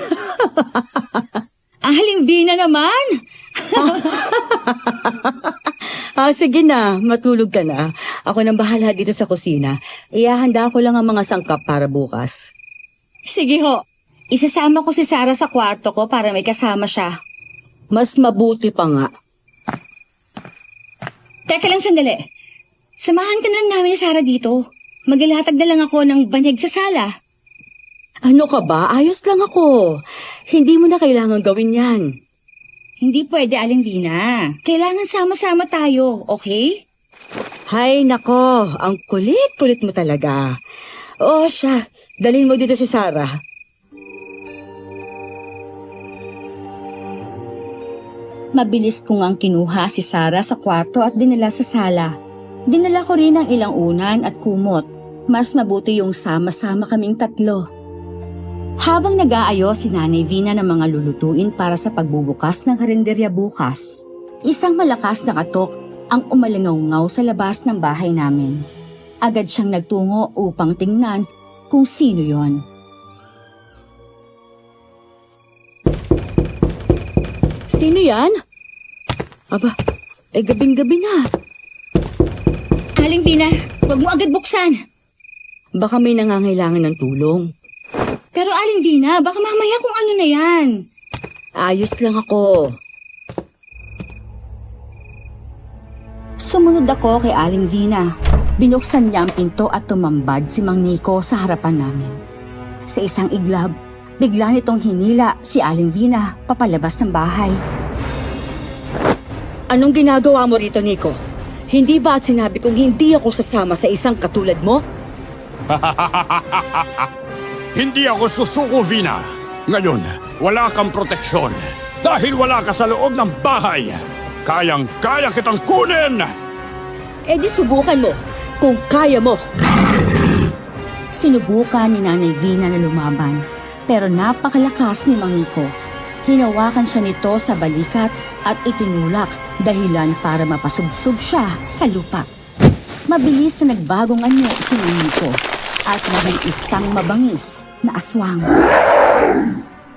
Aling Vina naman! Sige na, matulog ka na. Ako nang bahala dito sa kusina. Ihahanda ko lang ang mga sangkap para bukas. Sige ho, isasama ko si Sarah sa kwarto ko para may kasama siya. Mas mabuti pa nga. Teka lang sandali. Samahan ka na lang namin ni Sarah dito. Maglalatag na lang ako ng banyag sa sala. Ano ka ba? Ayos lang ako. Hindi mo na kailangan gawin yan. Hindi pwede, Aling Vina. Kailangan sama-sama tayo, okay? Hay nako, ang kulit-kulit mo talaga. O siya, dalhin mo dito si Sarah. Mabilis ko ngang kinuha si Sarah sa kwarto at dinala sa sala. Dinala ko rin ang ilang unan at kumot. Mas mabuti yung sama-sama kaming 3. Habang nag-aayos si Nanay Vina ng mga lulutuin para sa pagbubukas ng karinderya bukas, isang malakas na katok ang umalingaw-ngaw sa labas ng bahay namin. Agad siyang nagtungo upang tingnan kung sino yon. Sino yan? Aba, gabing-gabi na. Aling Vina, huwag mo agad buksan. Baka may nangangailangan ng tulong. Pero Aling Vina, baka mamaya kung ano na yan. Ayos lang ako. Sumunod ako kay Aling Vina. Binuksan niya ang pinto at tumambad si Mang Nico sa harapan namin. Sa isang iglab, bigla nitong hinila si Aling Vina papalabas ng bahay. Anong ginagawa mo rito, Nico? Hindi ba at sinabi kong hindi ako sasama sa isang katulad mo? Hindi ako susuko, Vina. Ngayon, wala kang proteksyon. Dahil wala ka sa loob ng bahay. Kayang-kaya kitang kunin! Di subukan mo, kung kaya mo. Sinubukan ni Nanay Vina na lumaban, pero napakalakas ni Mang Nico. Hinawakan siya nito sa balikat at itinulak dahilan para mapasubsob siya sa lupa. Mabilis na nagbagong anyo si Mang Nico at naging isang mabangis na aswang.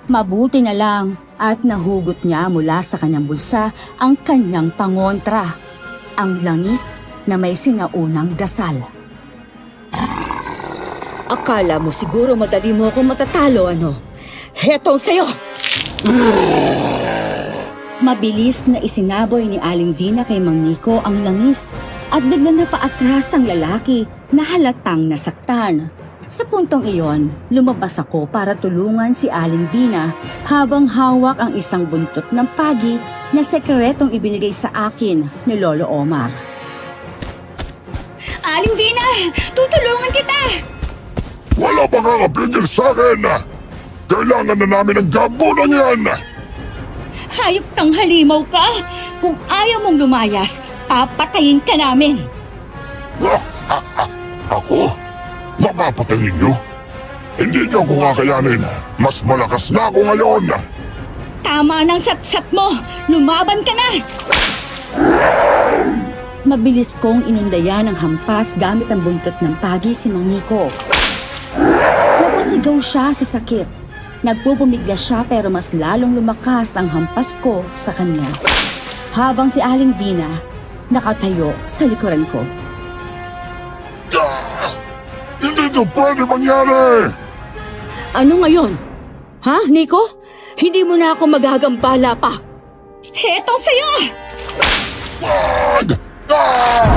Mabuti na lang at nahugot niya mula sa kanyang bulsa ang kanyang pangontra, ang langis na may sinaunang dasal. Akala mo siguro madali mo akong matatalo, ano? Hetong sa'yo! Mabilis na isinaboy ni Aling Vina kay Mang Nico ang langis at biglang napaatras ang lalaki na halatang nasaktan. Sa puntong iyon, lumabas ako para tulungan si Aling Vina habang hawak ang isang buntot ng pagi na sekretong ibinigay sa akin ni Lolo Omar. Aling Vina! Tutulungan kita! Wala ba kang kapigil sa akin? Kailangan na namin ng gabunan yan! Hayop kang halimaw ka! Kung ayaw mong lumayas, papatayin ka namin! Ako? Mapapatay ninyo? Hindi niyo ako kakayanin. Mas malakas na ako ngayon. Tama ng satsat mo! Lumaban ka na! Mabilis kong inundayan ng hampas gamit ang buntot ng pagi si Mang Nico. Napasigaw siya sa sakit. Nagpupumigla siya pero mas lalong lumakas ang hampas ko sa kanya. Habang si Aling Vina nakatayo sa likuran ko. Hindi ito pwede mangyari! Ano ngayon? Ha, Nico? Hindi mo na ako magagambala pa. Heto sa'yo! Wag! Ah!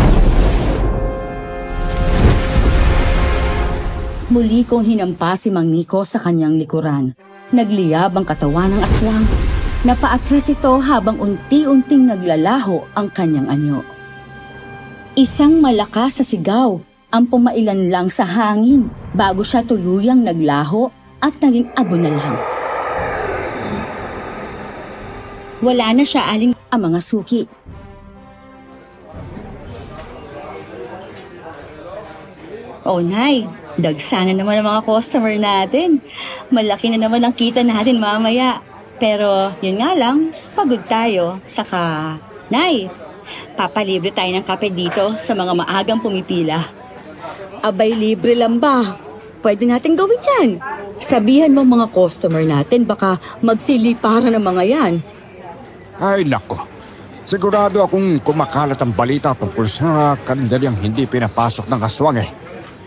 Muli kong hinampas si Mang Nico sa kanyang likuran. Nagliyab ang katawan ng aswang. Napaatras ito habang unti-unting naglalaho ang kanyang anyo. Isang malakas sa sigaw ang pumailan lang sa hangin bago siya tuluyang naglaho at naging abo na lang. Wala na siya aling ang mga suki. Oh, Nay, dagsana naman ang mga customer natin. Malaki na naman ang kita natin mamaya. Pero, yun nga lang, pagod tayo. Saka, Nay, papalibre tayo ng kape dito sa mga maagang pumipila. Abay, libre lang ba? Pwede natin gawin yan. Sabihan mo mga customer natin, baka magsiliparan ng mga yan. Ay nako, sigurado akong kumakalat ang balita tungkol sa kalendaryang hindi pinapasok ng aswang eh.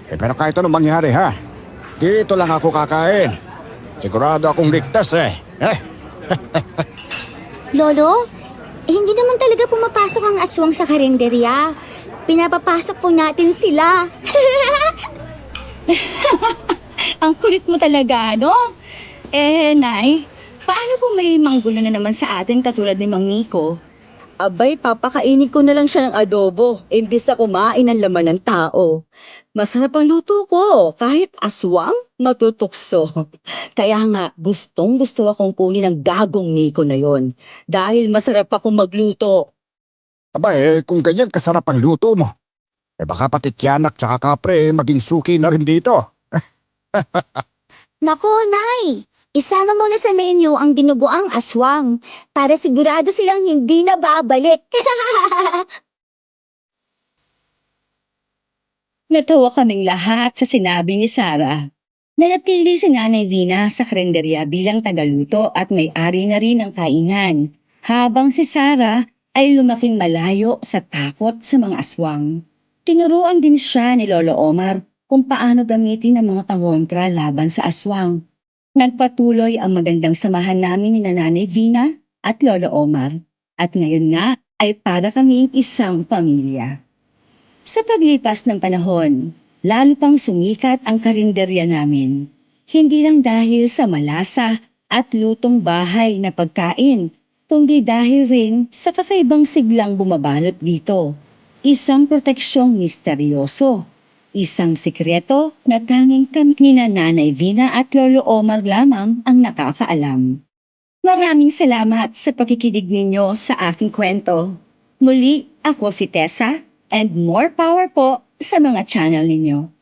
Pero kahit anong mangyari ha, dito lang ako kakain. Sigurado akong ligtas eh. Lolo, hindi naman talaga pumapasok ang aswang sa karinderya. Pinapapasok po natin sila. Ang kulit mo talaga, no? Nay, paano kung may manggulo na naman sa atin katulad ni Mang Nico? Abay, papakainin ko na lang siya ng adobo, imbis na kumain ng laman ng tao. Masarap ang luto ko, kahit aswang, matutukso. Kaya nga, gustong gusto akong kunin ang gagong Nico na yon. Dahil masarap akong magluto. Aba kung ganyan kasarap ang luto mo, baka pati tiyanak tsaka kapre maging suki na rin dito. Nako, Nay! Isama mo na sa menu ang dinuguang aswang para sigurado silang hindi na babalik. Natawa kaming lahat sa sinabi ni Sarah. Nanatili si Nanay Vina sa karinderya bilang tagaluto at may-ari na rin ng kainan, habang si Sarah ay lumaking malayo sa takot sa mga aswang. Tinuruan din siya ni Lolo Omar kung paano gamitin ang mga pangontra laban sa aswang. Nagpatuloy ang magandang samahan namin ni Nanay Vina at Lolo Omar, at ngayon nga ay para kaming isang pamilya. Sa paglipas ng panahon, lalo pang sumikat ang karinderya namin. Hindi lang dahil sa malasa at lutong bahay na pagkain, kundi dahil rin sa kakaibang siglang bumabalot dito. Isang proteksyong misteryoso. Isang sikreto na tanging kami ni Nanay Vina at Lolo Omar lamang ang nakakaalam. Maraming salamat sa pakikinig ninyo sa aking kwento. Muli, ako si Tessa, and more power po sa mga channel ninyo.